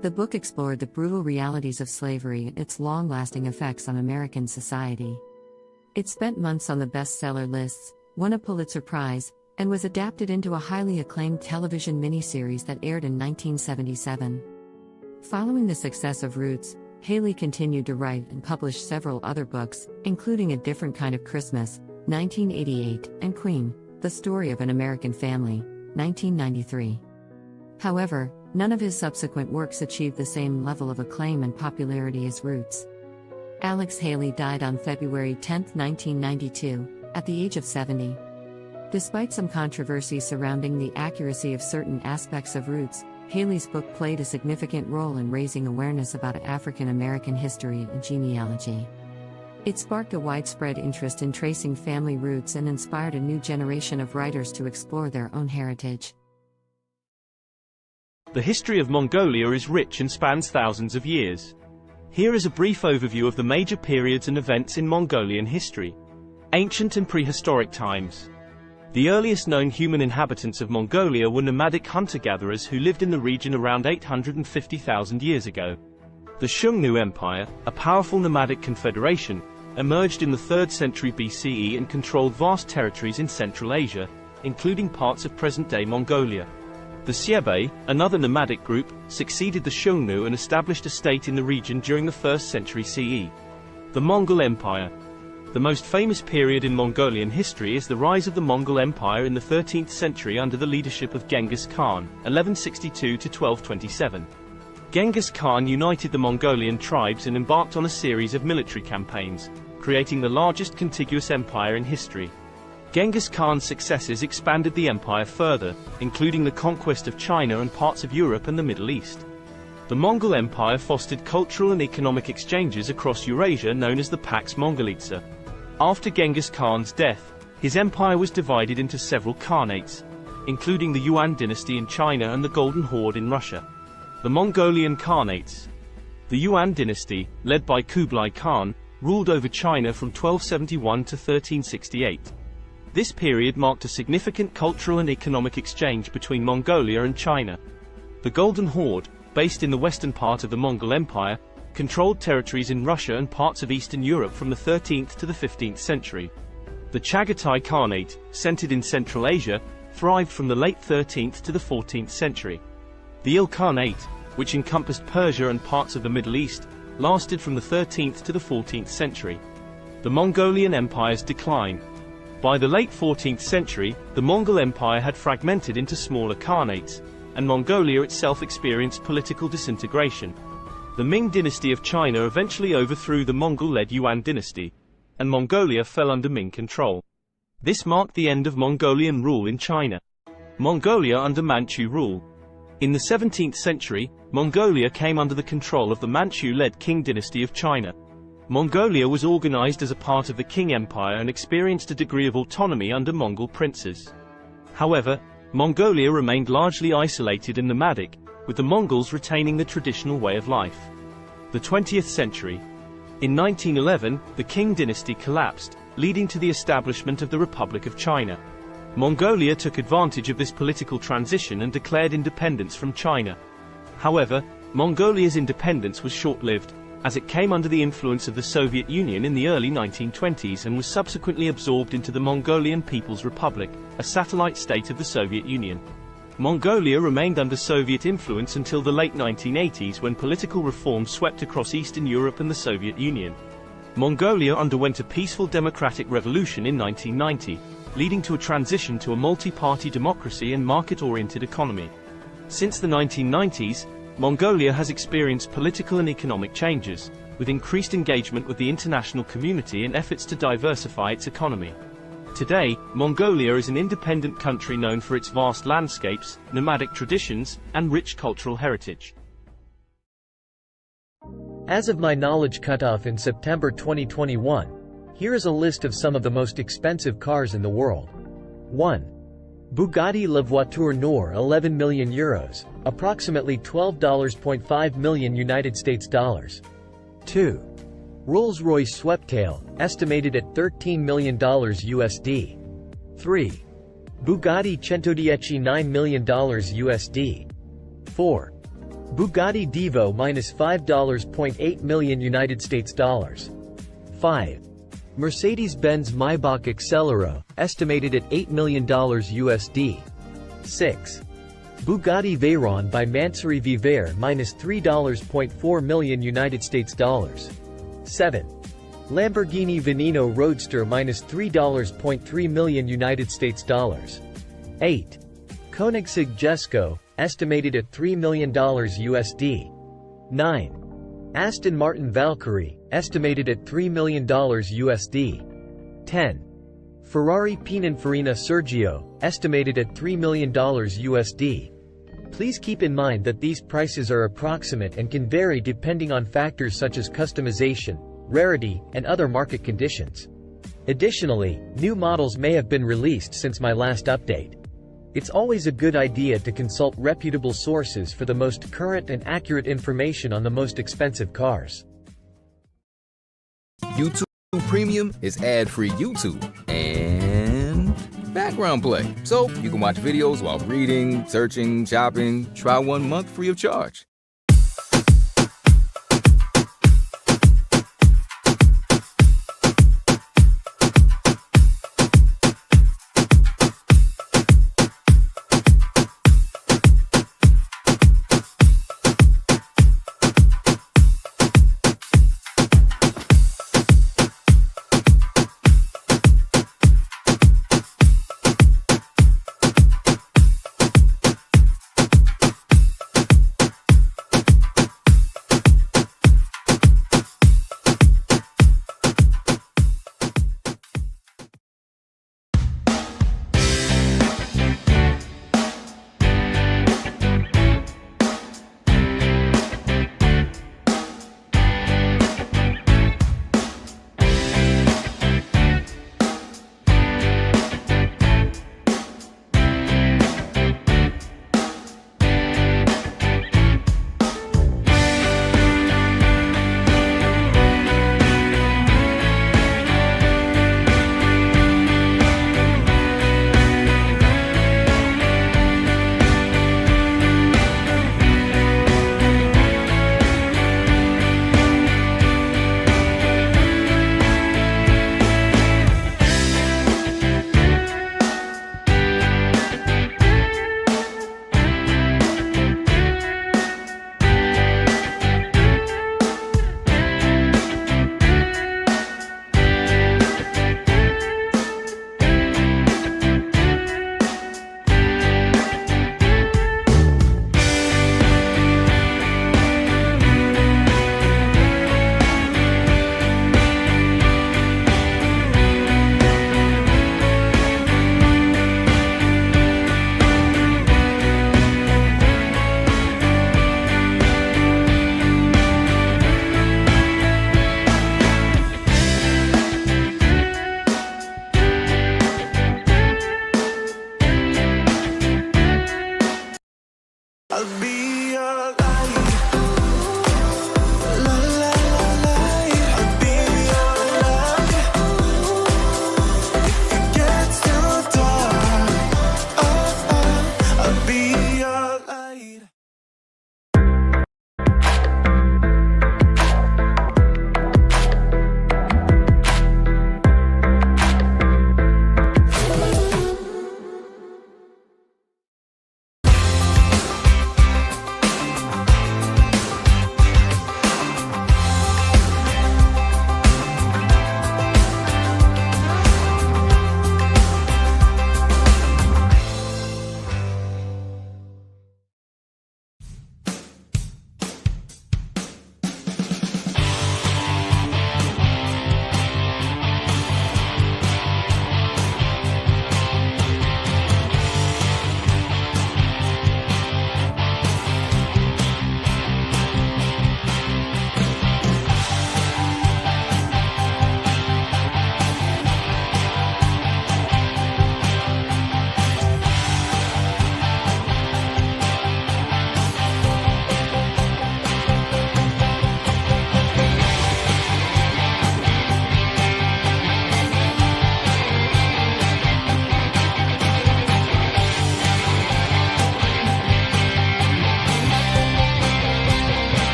The book explored the brutal realities of slavery and its long-lasting effects on American society. It spent months on the bestseller lists, won a Pulitzer Prize, and was adapted into a highly acclaimed television miniseries that aired in 1977. Following the success of Roots, Haley continued to write and publish several other books, including A Different Kind of Christmas, 1988, and Queen, The Story of an American Family, 1993. However, none of his subsequent works achieved the same level of acclaim and popularity as Roots. Alex Haley died on February 10, 1992, at the age of 70. Despite some controversy surrounding the accuracy of certain aspects of Roots, Haley's book played a significant role in raising awareness about African American history and genealogy. It sparked a widespread interest in tracing family roots and inspired a new generation of writers to explore their own heritage. The history of Mongolia is rich and spans thousands of years. Here is a brief overview of the major periods and events in Mongolian history. Ancient and prehistoric times. The earliest known human inhabitants of Mongolia were nomadic hunter-gatherers who lived in the region around 850,000 years ago. The Xiongnu Empire, a powerful nomadic confederation, emerged in the 3rd century BCE and controlled vast territories in Central Asia, including parts of present-day Mongolia. The Xiebe, another nomadic group, succeeded the Xiongnu and established a state in the region during the 1st century CE. The Mongol Empire. The most famous period in Mongolian history is the rise of the Mongol Empire in the 13th century under the leadership of Genghis Khan, 1162–1227. Genghis Khan united the Mongolian tribes and embarked on a series of military campaigns, creating the largest contiguous empire in history. Genghis Khan's successes expanded the empire further, including the conquest of China and parts of Europe and the Middle East. The Mongol Empire fostered cultural and economic exchanges across Eurasia known as the Pax Mongolica. After Genghis Khan's death, his empire was divided into several khanates, including the Yuan dynasty in China and the Golden Horde in Russia. The Mongolian Khanates. The Yuan dynasty, led by Kublai Khan, ruled over China from 1271 to 1368. This period marked a significant cultural and economic exchange between Mongolia and China. The Golden Horde, based in the western part of the Mongol Empire, controlled territories in Russia and parts of Eastern Europe from the 13th to the 15th century. The Chagatai Khanate, centered in Central Asia, thrived from the late 13th to the 14th century. The Ilkhanate, which encompassed Persia and parts of the Middle East, lasted from the 13th to the 14th century. The Mongolian Empire's decline. By the late 14th century, the Mongol Empire had fragmented into smaller khanates, and Mongolia itself experienced political disintegration. The Ming dynasty of China eventually overthrew the Mongol-led Yuan dynasty, and Mongolia fell under Ming control. This marked the end of Mongolian rule in China. Mongolia under Manchu rule. In the 17th century, Mongolia came under the control of the Manchu-led Qing dynasty of China. Mongolia was organized as a part of the Qing Empire and experienced a degree of autonomy under Mongol princes. However, Mongolia remained largely isolated and nomadic, with the Mongols retaining the traditional way of life. The 20th century. In 1911, the Qing dynasty collapsed, leading to the establishment of the Republic of China. Mongolia took advantage of this political transition and declared independence from China. However, Mongolia's independence was short-lived, as it came under the influence of the Soviet Union in the early 1920s and was subsequently absorbed into the Mongolian People's Republic, a satellite state of the Soviet Union. Mongolia remained under Soviet influence until the late 1980s when political reform swept across Eastern Europe and the Soviet Union. Mongolia underwent a peaceful democratic revolution in 1990, leading to a transition to a multi-party democracy and market-oriented economy. Since the 1990s, Mongolia has experienced political and economic changes, with increased engagement with the international community and efforts to diversify its economy. Today, Mongolia is an independent country known for its vast landscapes, nomadic traditions, and rich cultural heritage. As of my knowledge cutoff in September 2021, here is a list of some of the most expensive cars in the world. 1. Bugatti La Voiture Noire, 11 million euros, approximately $12.5 million United States dollars. 2. Rolls-Royce Sweptail, estimated at $13 million USD. 3. Bugatti 110 $9 million USD. 4. Bugatti Divo minus $5.8 million United States dollars. 5. Mercedes-Benz Maybach Accelero, estimated at $8 million USD. 6. Bugatti Veyron by Mansouri Viver minus $3.4 million United States dollars. 7. Lamborghini Veneno Roadster minus $3.3 million United States dollars. 8. Koenigsegg Jesko, estimated at $3 million USD. 9. Aston Martin Valkyrie, estimated at $3 million USD. 10. Ferrari Pininfarina Sergio, estimated at $3 million USD. Please keep in mind that these prices are approximate and can vary depending on factors such as customization, rarity, and other market conditions. Additionally, new models may have been released since my last update. It's always a good idea to consult reputable sources for the most current and accurate information on the most expensive cars. YouTube Premium is ad-free YouTube and background play, so you can watch videos while reading, searching, shopping. Try 1 month free of charge.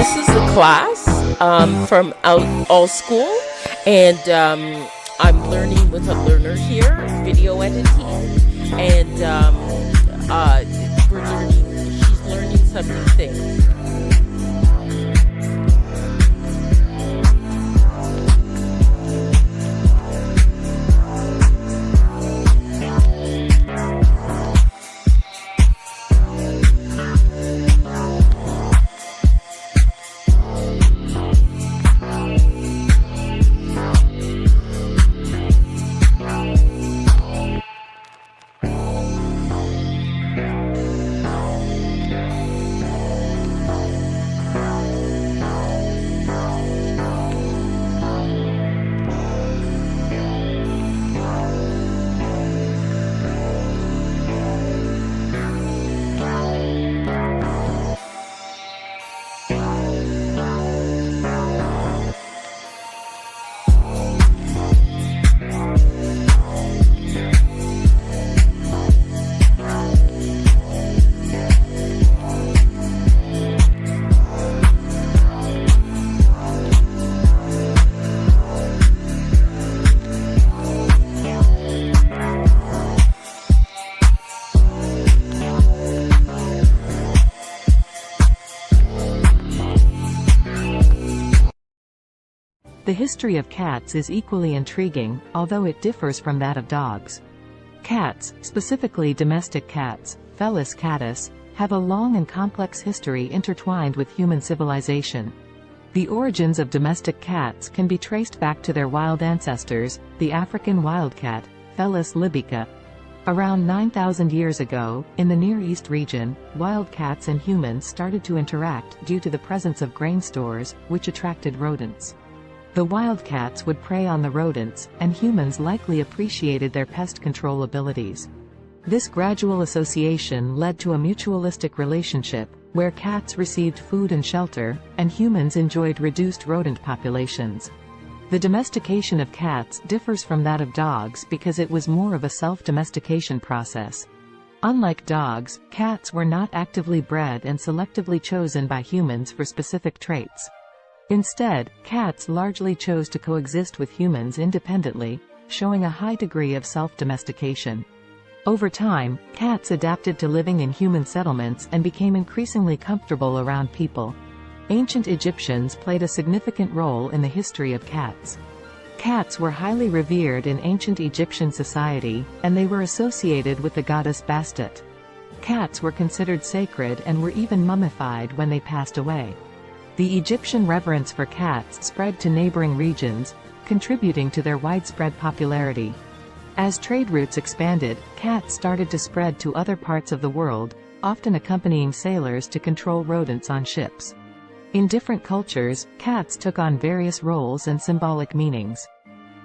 This is a class from All School, and I'm learning with a learner here, video editing, and she's learning some new things. The history of cats is equally intriguing, although it differs from that of dogs. Cats, specifically domestic cats, Felis catus, have a long and complex history intertwined with human civilization. The origins of domestic cats can be traced back to their wild ancestors, the African wildcat, Felis libica. Around 9,000 years ago, in the Near East region, wildcats and humans started to interact due to the presence of grain stores, which attracted rodents. The wildcats would prey on the rodents, and humans likely appreciated their pest control abilities. This gradual association led to a mutualistic relationship, where cats received food and shelter, and humans enjoyed reduced rodent populations. The domestication of cats differs from that of dogs because it was more of a self-domestication process. Unlike dogs, cats were not actively bred and selectively chosen by humans for specific traits. Instead, cats largely chose to coexist with humans independently, showing a high degree of self-domestication. Over time, cats adapted to living in human settlements and became increasingly comfortable around people. Ancient Egyptians played a significant role in the history of cats. Cats were highly revered in ancient Egyptian society, and they were associated with the goddess Bastet. Cats were considered sacred and were even mummified when they passed away. The Egyptian reverence for cats spread to neighboring regions, contributing to their widespread popularity. As trade routes expanded, cats started to spread to other parts of the world, often accompanying sailors to control rodents on ships. In different cultures, cats took on various roles and symbolic meanings.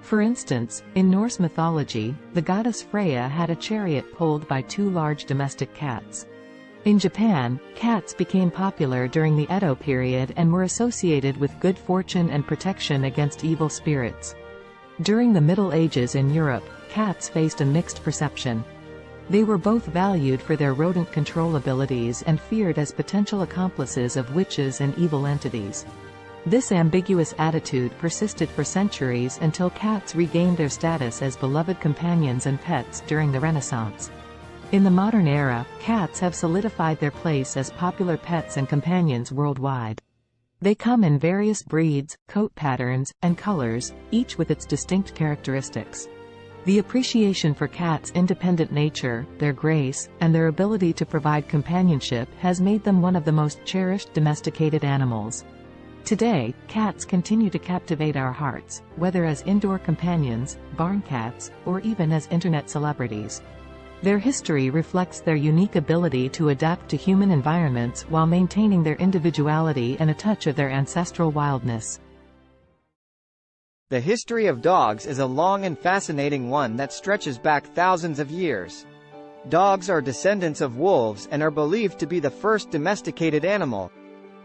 For instance, in Norse mythology, the goddess Freya had a chariot pulled by two large domestic cats. In Japan, cats became popular during the Edo period and were associated with good fortune and protection against evil spirits. During the Middle Ages in Europe, cats faced a mixed perception. They were both valued for their rodent control abilities and feared as potential accomplices of witches and evil entities. This ambiguous attitude persisted for centuries until cats regained their status as beloved companions and pets during the Renaissance. In the modern era, cats have solidified their place as popular pets and companions worldwide. They come in various breeds, coat patterns, and colors, each with its distinct characteristics. The appreciation for cats' independent nature, their grace, and their ability to provide companionship has made them one of the most cherished domesticated animals. Today, cats continue to captivate our hearts, whether as indoor companions, barn cats, or even as internet celebrities. Their history reflects their unique ability to adapt to human environments while maintaining their individuality and a touch of their ancestral wildness. The history of dogs is a long and fascinating one that stretches back thousands of years. Dogs are descendants of wolves and are believed to be the first domesticated animal.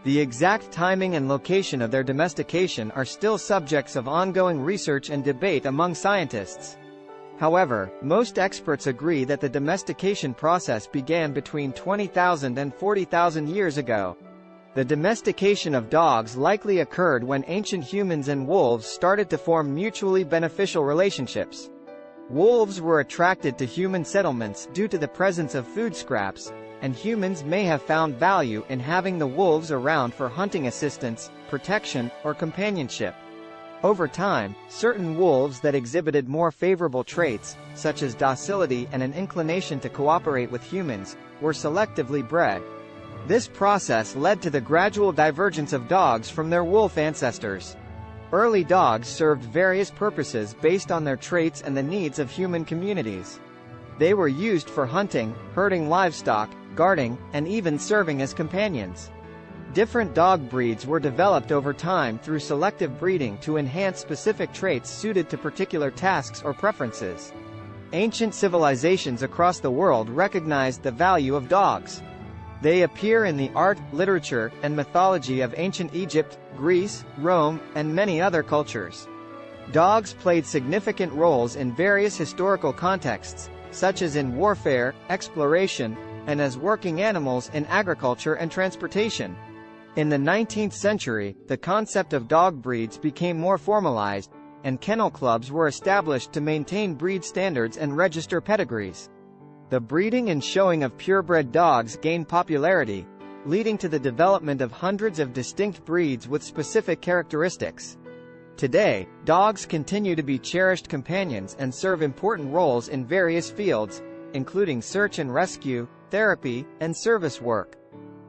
The exact timing and location of their domestication are still subjects of ongoing research and debate among scientists. However, most experts agree that the domestication process began between 20,000 and 40,000 years ago. The domestication of dogs likely occurred when ancient humans and wolves started to form mutually beneficial relationships. Wolves were attracted to human settlements due to the presence of food scraps, and humans may have found value in having the wolves around for hunting assistance, protection, or companionship. Over time, certain wolves that exhibited more favorable traits, such as docility and an inclination to cooperate with humans, were selectively bred. This process led to the gradual divergence of dogs from their wolf ancestors. Early dogs served various purposes based on their traits and the needs of human communities. They were used for hunting, herding livestock, guarding, and even serving as companions. Different dog breeds were developed over time through selective breeding to enhance specific traits suited to particular tasks or preferences. Ancient civilizations across the world recognized the value of dogs. They appear in the art, literature, and mythology of ancient Egypt, Greece, Rome, and many other cultures. Dogs played significant roles in various historical contexts, such as in warfare, exploration, and as working animals in agriculture and transportation. In the 19th century, the concept of dog breeds became more formalized, and kennel clubs were established to maintain breed standards and register pedigrees. The breeding and showing of purebred dogs gained popularity, leading to the development of hundreds of distinct breeds with specific characteristics. Today, dogs continue to be cherished companions and serve important roles in various fields, including search and rescue, therapy, and service work.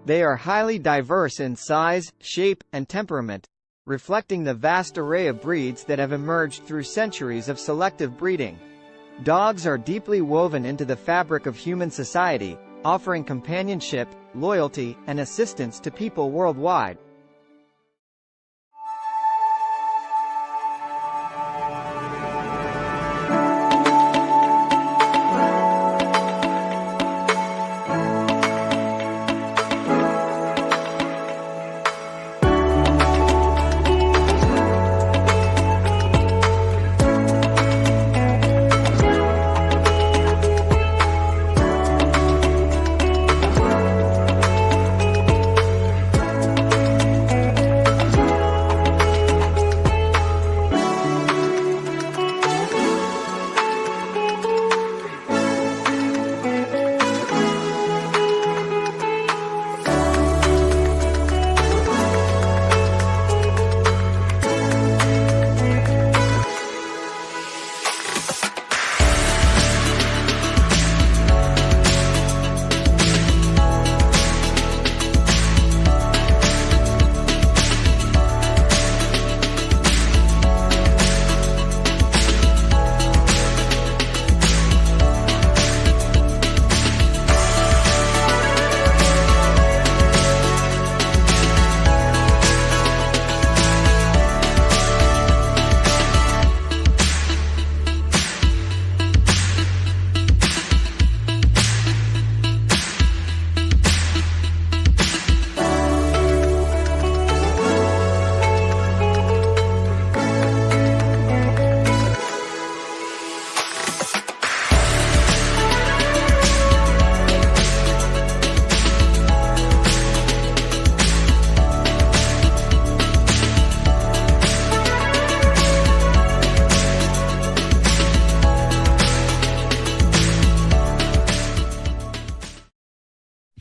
They are highly diverse in size, shape, and temperament, reflecting the vast array of breeds that have emerged through centuries of selective breeding. Dogs are deeply woven into the fabric of human society, offering companionship, loyalty, and assistance to people worldwide.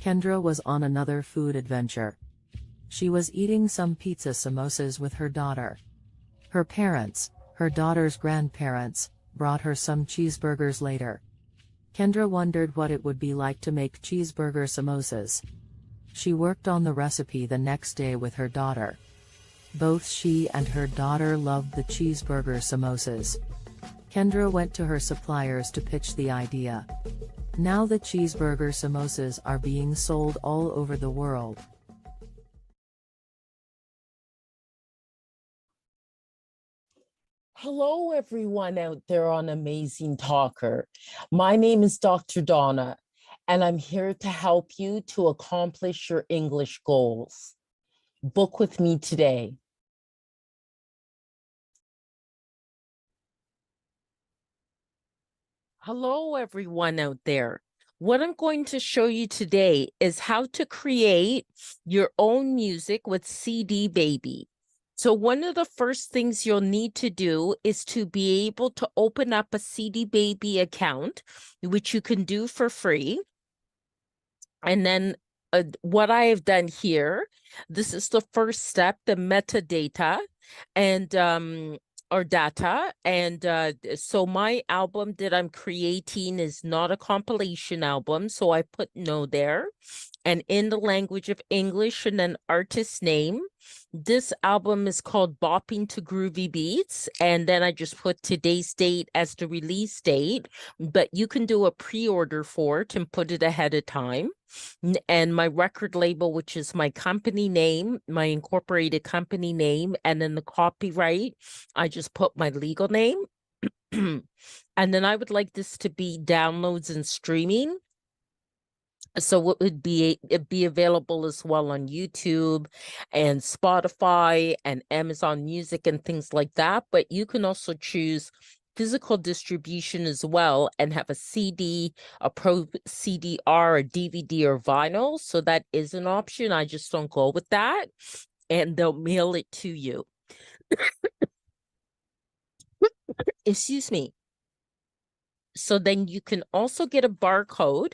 Kendra was on another food adventure. She was eating some pizza samosas with her daughter. Her parents, her daughter's grandparents, brought her some cheeseburgers later. Kendra wondered what it would be like to make cheeseburger samosas. She worked on the recipe the next day with her daughter. Both she and her daughter loved the cheeseburger samosas. Kendra went to her suppliers to pitch the idea. Now the cheeseburger samosas are being sold all over the world. Hello, everyone out there on Amazing Talker. My name is Dr. Donna, and I'm here to help you to accomplish your English goals. Book with me today. Hello, everyone out there. What I'm going to show you today is how to create your own music with CD Baby. So one of the first things you'll need to do is to be able to open up a CD Baby account, which you can do for free. And then what I have done here, this is the first step, the metadata and or data. And so my album that I'm creating is not a compilation album. So I put no there. And in the language of English and an artist name. This album is called Bopping to Groovy Beats. And then I just put today's date as the release date. But you can do a pre-order for it and put it ahead of time. And my record label, which is my company name, my incorporated company name, and then the copyright, I just put my legal name. And then I would like this to be downloads and streaming. So it'd be available as well on YouTube and Spotify and Amazon Music and things like that. But you can also choose physical distribution as well and have a CD, a Pro CD-R, a DVD, or vinyl. So that is an option. I just don't go with that. And they'll mail it to you. Excuse me. So then you can also get a barcode.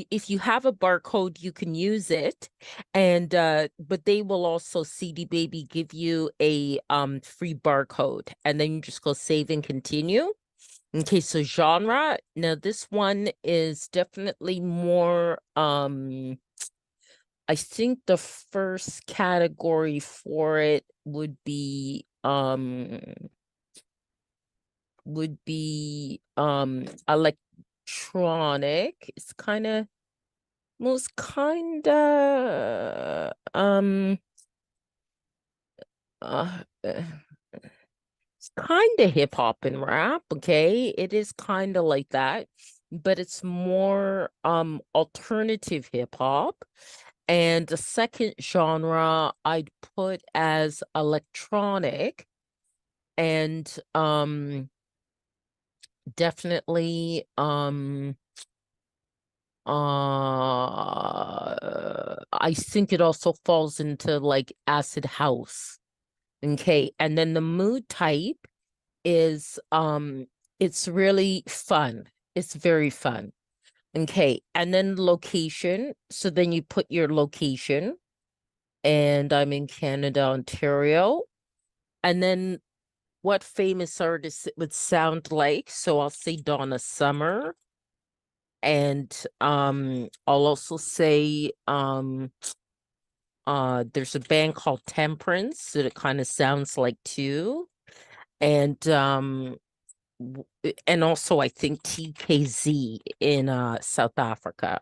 If you have a barcode, you can use it. And but they will also, CD Baby, give you a free barcode. And then you just go save and continue. Okay, so genre. Now this one is definitely more I think the first category for it would be electronic. It's kind of it's kind of hip hop and rap. Okay, it is kind of like that, but it's more alternative hip hop. And the second genre I'd put as electronic, and definitely I think it also falls into like acid house. Okay, and then the mood type is it's really fun. It's very fun. Okay, and then location. So then you put your location, and I'm in Canada, Ontario. And then what famous artist it would sound like. So I'll say Donna Summer. And I'll also say there's a band called Temperance that it kind of sounds like too. And also I think TKZ in South Africa.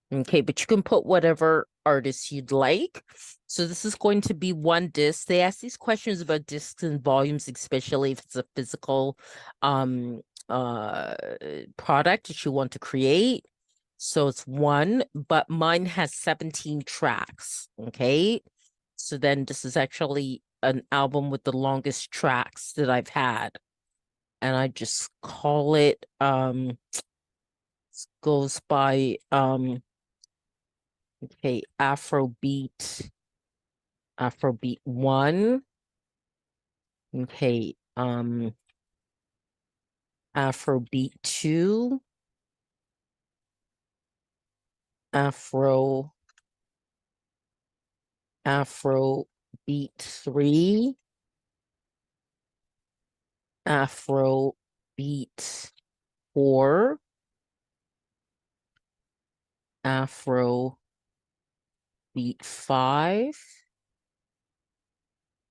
Okay, but you can put whatever artist you'd like. So this is going to be one disc. They ask these questions about discs and volumes, especially if it's a physical product that you want to create. So it's one, but mine has 17 tracks. Okay, so then this is actually an album with the longest tracks that I've had, and I just call it goes by okay, Afrobeat 1. Okay, Afrobeat 2, Afrobeat 3, Afrobeat 4, Afrobeat 5,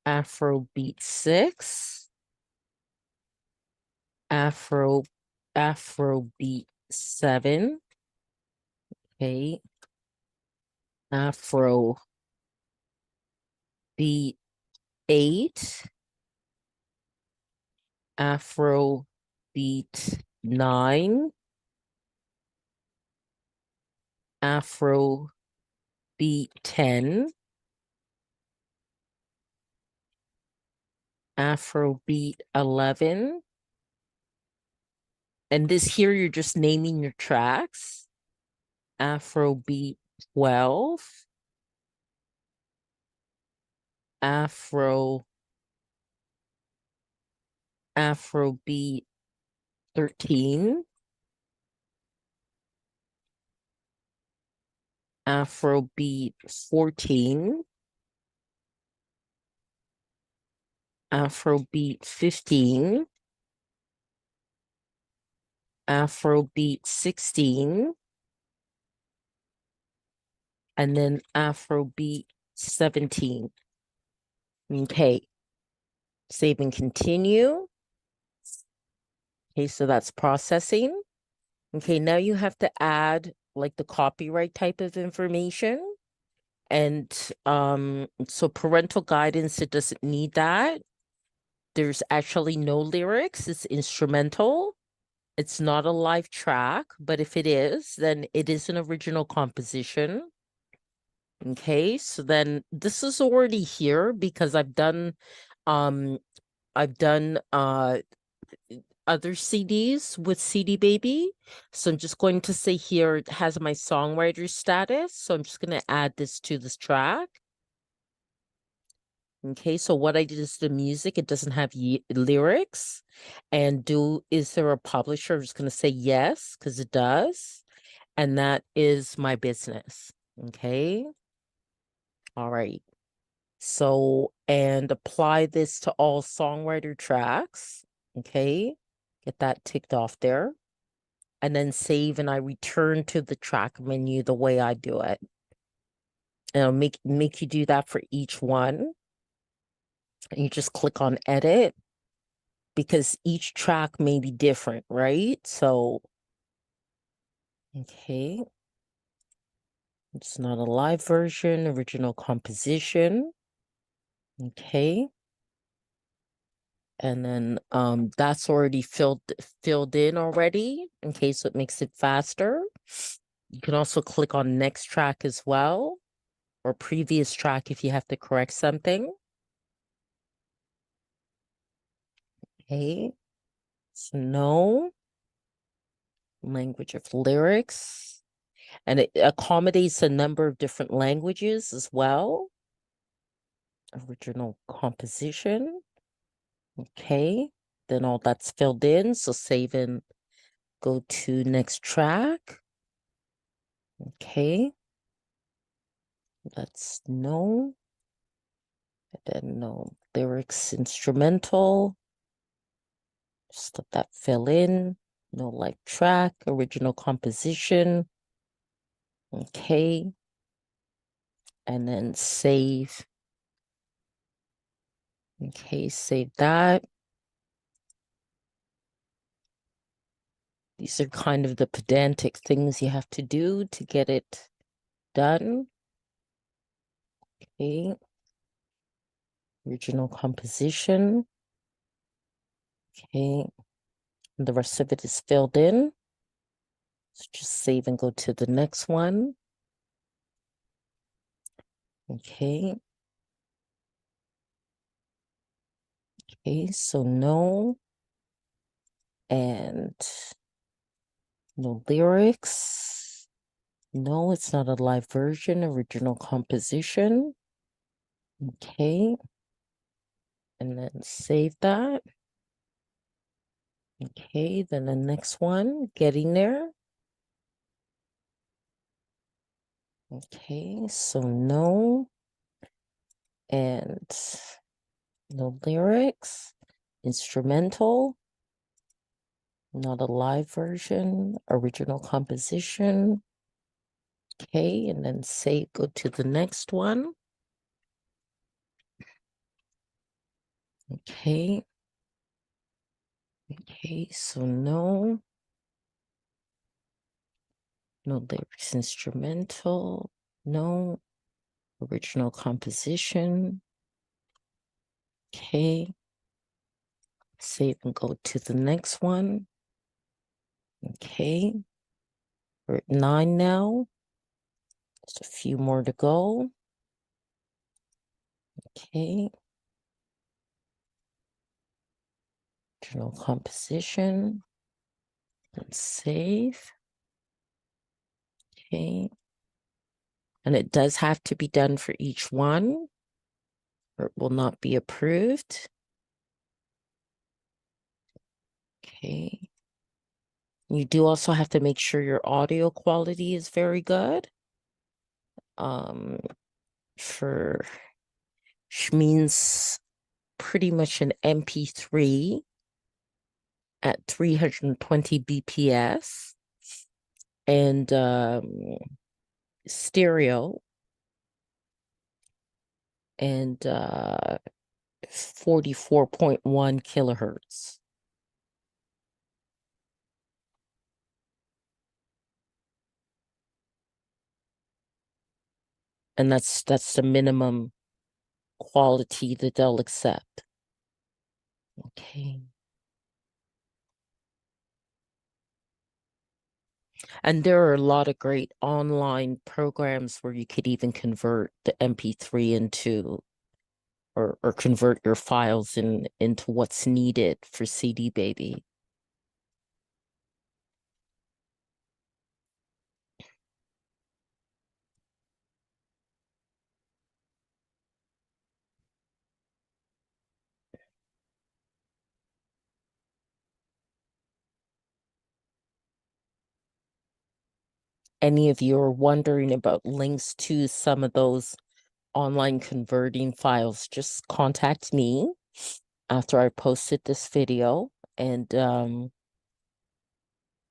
Afrobeat 6, Afrobeat 7, okay, Afrobeat 8, Afrobeat 9, Afrobeat 10, Afrobeat 11. And this here, you're just naming your tracks. Afrobeat 12, Afrobeat 13, Afrobeat 14, Afrobeat 15, Afrobeat 16, and then Afrobeat 17. Okay, save and continue. Okay, so that's processing. Okay, now you have to add like the copyright type of information. And so parental guidance, it doesn't need that. There's actually no lyrics, it's instrumental. It's not a live track, but if it is, then it is an original composition. Okay, so then this is already here because I've done other CDs with CD Baby. So I'm just going to say here it has my songwriter status. So I'm just going to add this to this track. Okay, so what I did is the music, it doesn't have lyrics. And is there a publisher? I'm just going to say yes, because it does. And that is my business. Okay. All right. So, and apply this to all songwriter tracks. Okay. Get that ticked off there. And then save, and I return to the track menu the way I do it. And I'll make you do that for each one. And you just click on edit because each track may be different, right? So, okay. It's not a live version, original composition. Okay. And then that's already filled in already. Okay, so it makes it faster. You can also click on next track as well, or previous track if you have to correct something. Okay, so no language of lyrics, and it accommodates a number of different languages as well. Original composition. Okay, then all that's filled in, so save and go to next track. Okay, that's no, and then no lyrics, instrumental. Just let that fill in. No live track, original composition. Okay, and then save. Okay, save that. These are kind of the pedantic things you have to do to get it done. Okay. Original composition. Okay. And the rest of it is filled in. So just save and go to the next one. Okay. Okay, so no. And no lyrics. No, it's not a live version, original composition. Okay. And then save that. Okay, then the next one, getting there. Okay, so no. And no lyrics. Instrumental. Not a live version. Original composition. Okay, and then save, go to the next one. Okay. Okay, so no. No lyrics, instrumental. No. Original composition. Okay. Save and go to the next one. Okay. We're at 9 now. Just a few more to go. Okay. Original composition. And save. Okay. And it does have to be done for each one, or it will not be approved. Okay. You do also have to make sure your audio quality is very good. For which means pretty much an MP3 at 320 BPS and stereo and 44.1 kilohertz. And that's the minimum quality that they'll accept. Okay. And there are a lot of great online programs where you could even convert the MP3 into or convert your files into what's needed for CD Baby. Any of you are wondering about links to some of those online converting files, just contact me after I posted this video and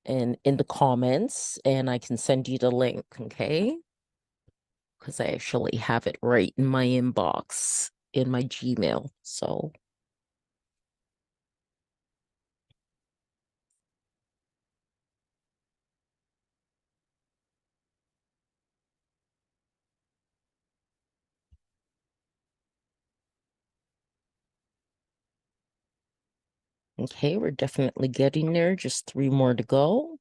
in the comments, and I can send you the link, okay? Because I actually have it right in my inbox in my Gmail. So okay, we're definitely getting there. Just 3 more to go.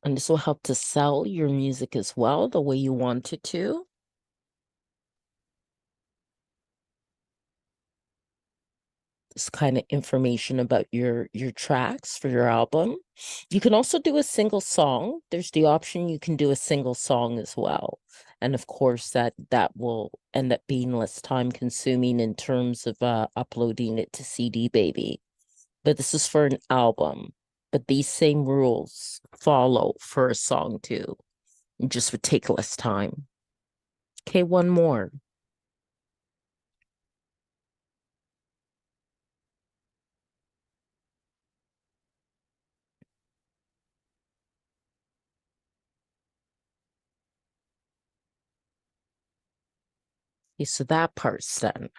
And this will help to sell your music as well, the way you want it to. This kind of information about your tracks for your album. You can also do a single song. There's the option you can do a single song as well. And of course that will end up being less time consuming in terms of uploading it to CD Baby. But this is for an album. But these same rules follow for a song too. It just would take less time. Okay, one more. Okay, so that part's done.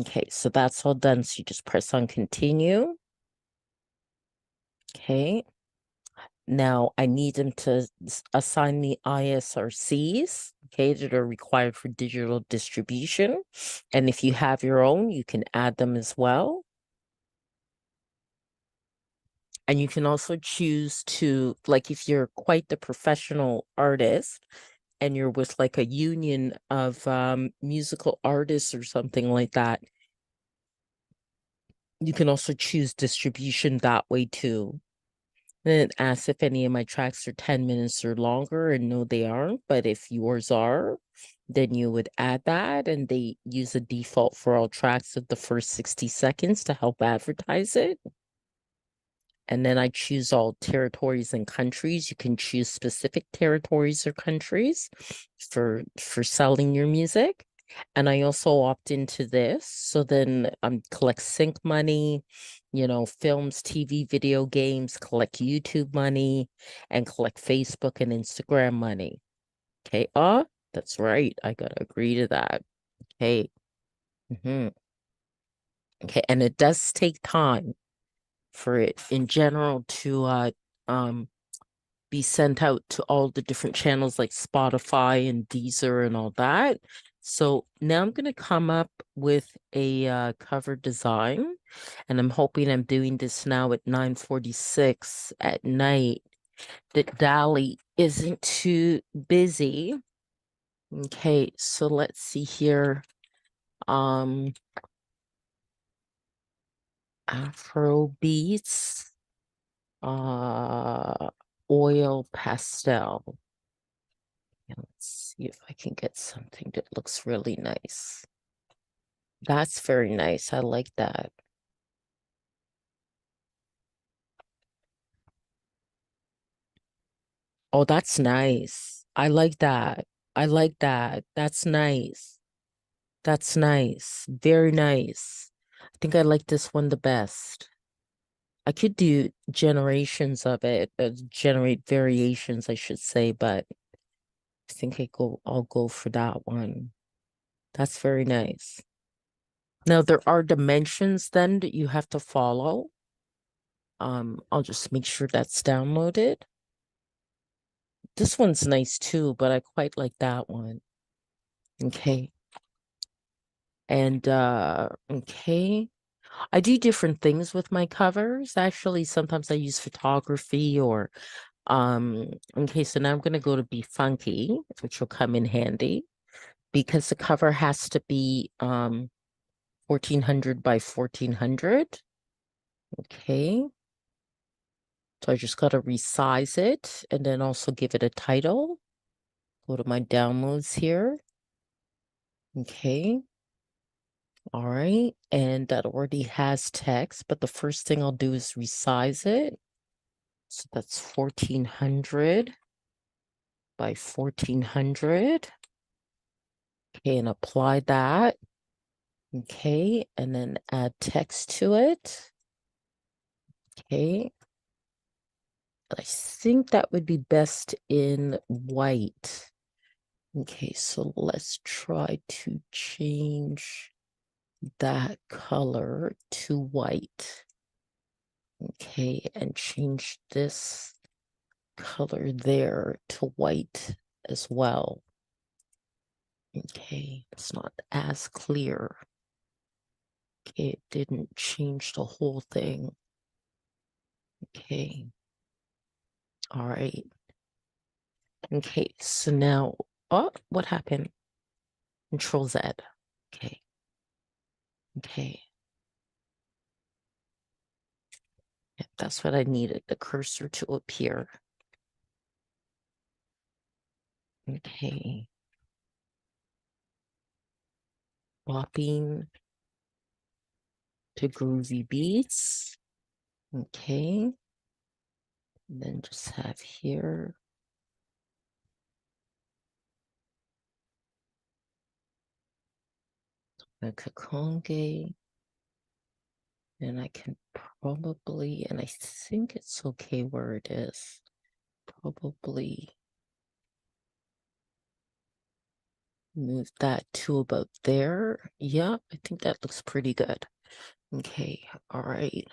Okay, so that's all done. So you just press on continue. Okay. Now I need them to assign the ISRCs, okay, that are required for digital distribution. And if you have your own, you can add them as well. And you can also choose to, like, if you're quite the professional artist and you're with like a union of musical artists or something like that, you can also choose distribution that way too. Then it asks if any of my tracks are 10 minutes or longer, and no, they aren't. But if yours are, then you would add that, and they use a default for all tracks of the first 60 seconds to help advertise it. And then I choose all territories and countries. You can choose specific territories or countries for selling your music. And I also opt into this. So then collect sync money, you know, films, TV, video games, collect YouTube money, and collect Facebook and Instagram money. Okay. That's right. I gotta agree to that. Okay. Okay. And it does take time for it in general to be sent out to all the different channels like Spotify and Deezer and all that. So now I'm going to come up with a cover design, and I'm hoping I'm doing this now at 9:46 at night. that Dali isn't too busy. Okay, so let's see here. Afro beats, oil pastel. And let's see if I can get something that looks really nice. That's very nice. I like that. Oh, that's nice. I like that. I like that. That's nice. That's nice. Very nice. I think I like this one the best. I could do generations of it, generate variations, I should say, but I think I'll go for that one. That's very nice. Now there are dimensions then that you have to follow. I'll just make sure that's downloaded. This one's nice too, but I quite like that one. Okay. And okay. I do different things with my covers. Actually, sometimes I use photography or okay, so now I'm gonna go to Be Funky, which will come in handy because the cover has to be 1400 by 1400. Okay. So I just gotta resize it and then also give it a title. Go to my downloads here. Okay. All right. And that already has text, but the first thing I'll do is resize it. So that's 1400 by 1400. Okay, and apply that. Okay, and then add text to it. Okay. I think that would be best in white. Okay, so let's try to change that color to white. Okay, and change this color there to white as well. Okay, it's not as clear. Okay, it didn't change the whole thing. Okay. All right. Okay, so now, oh, what happened? Control Z. Okay. Okay. Yep, that's what I needed, the cursor to appear. Okay. Swapping to groovy beats. Okay. And then just have here. Donna Kakonge. And I can probably, and I think it's okay where it is. Probably move that to about there. Yeah, I think that looks pretty good. Okay, all right.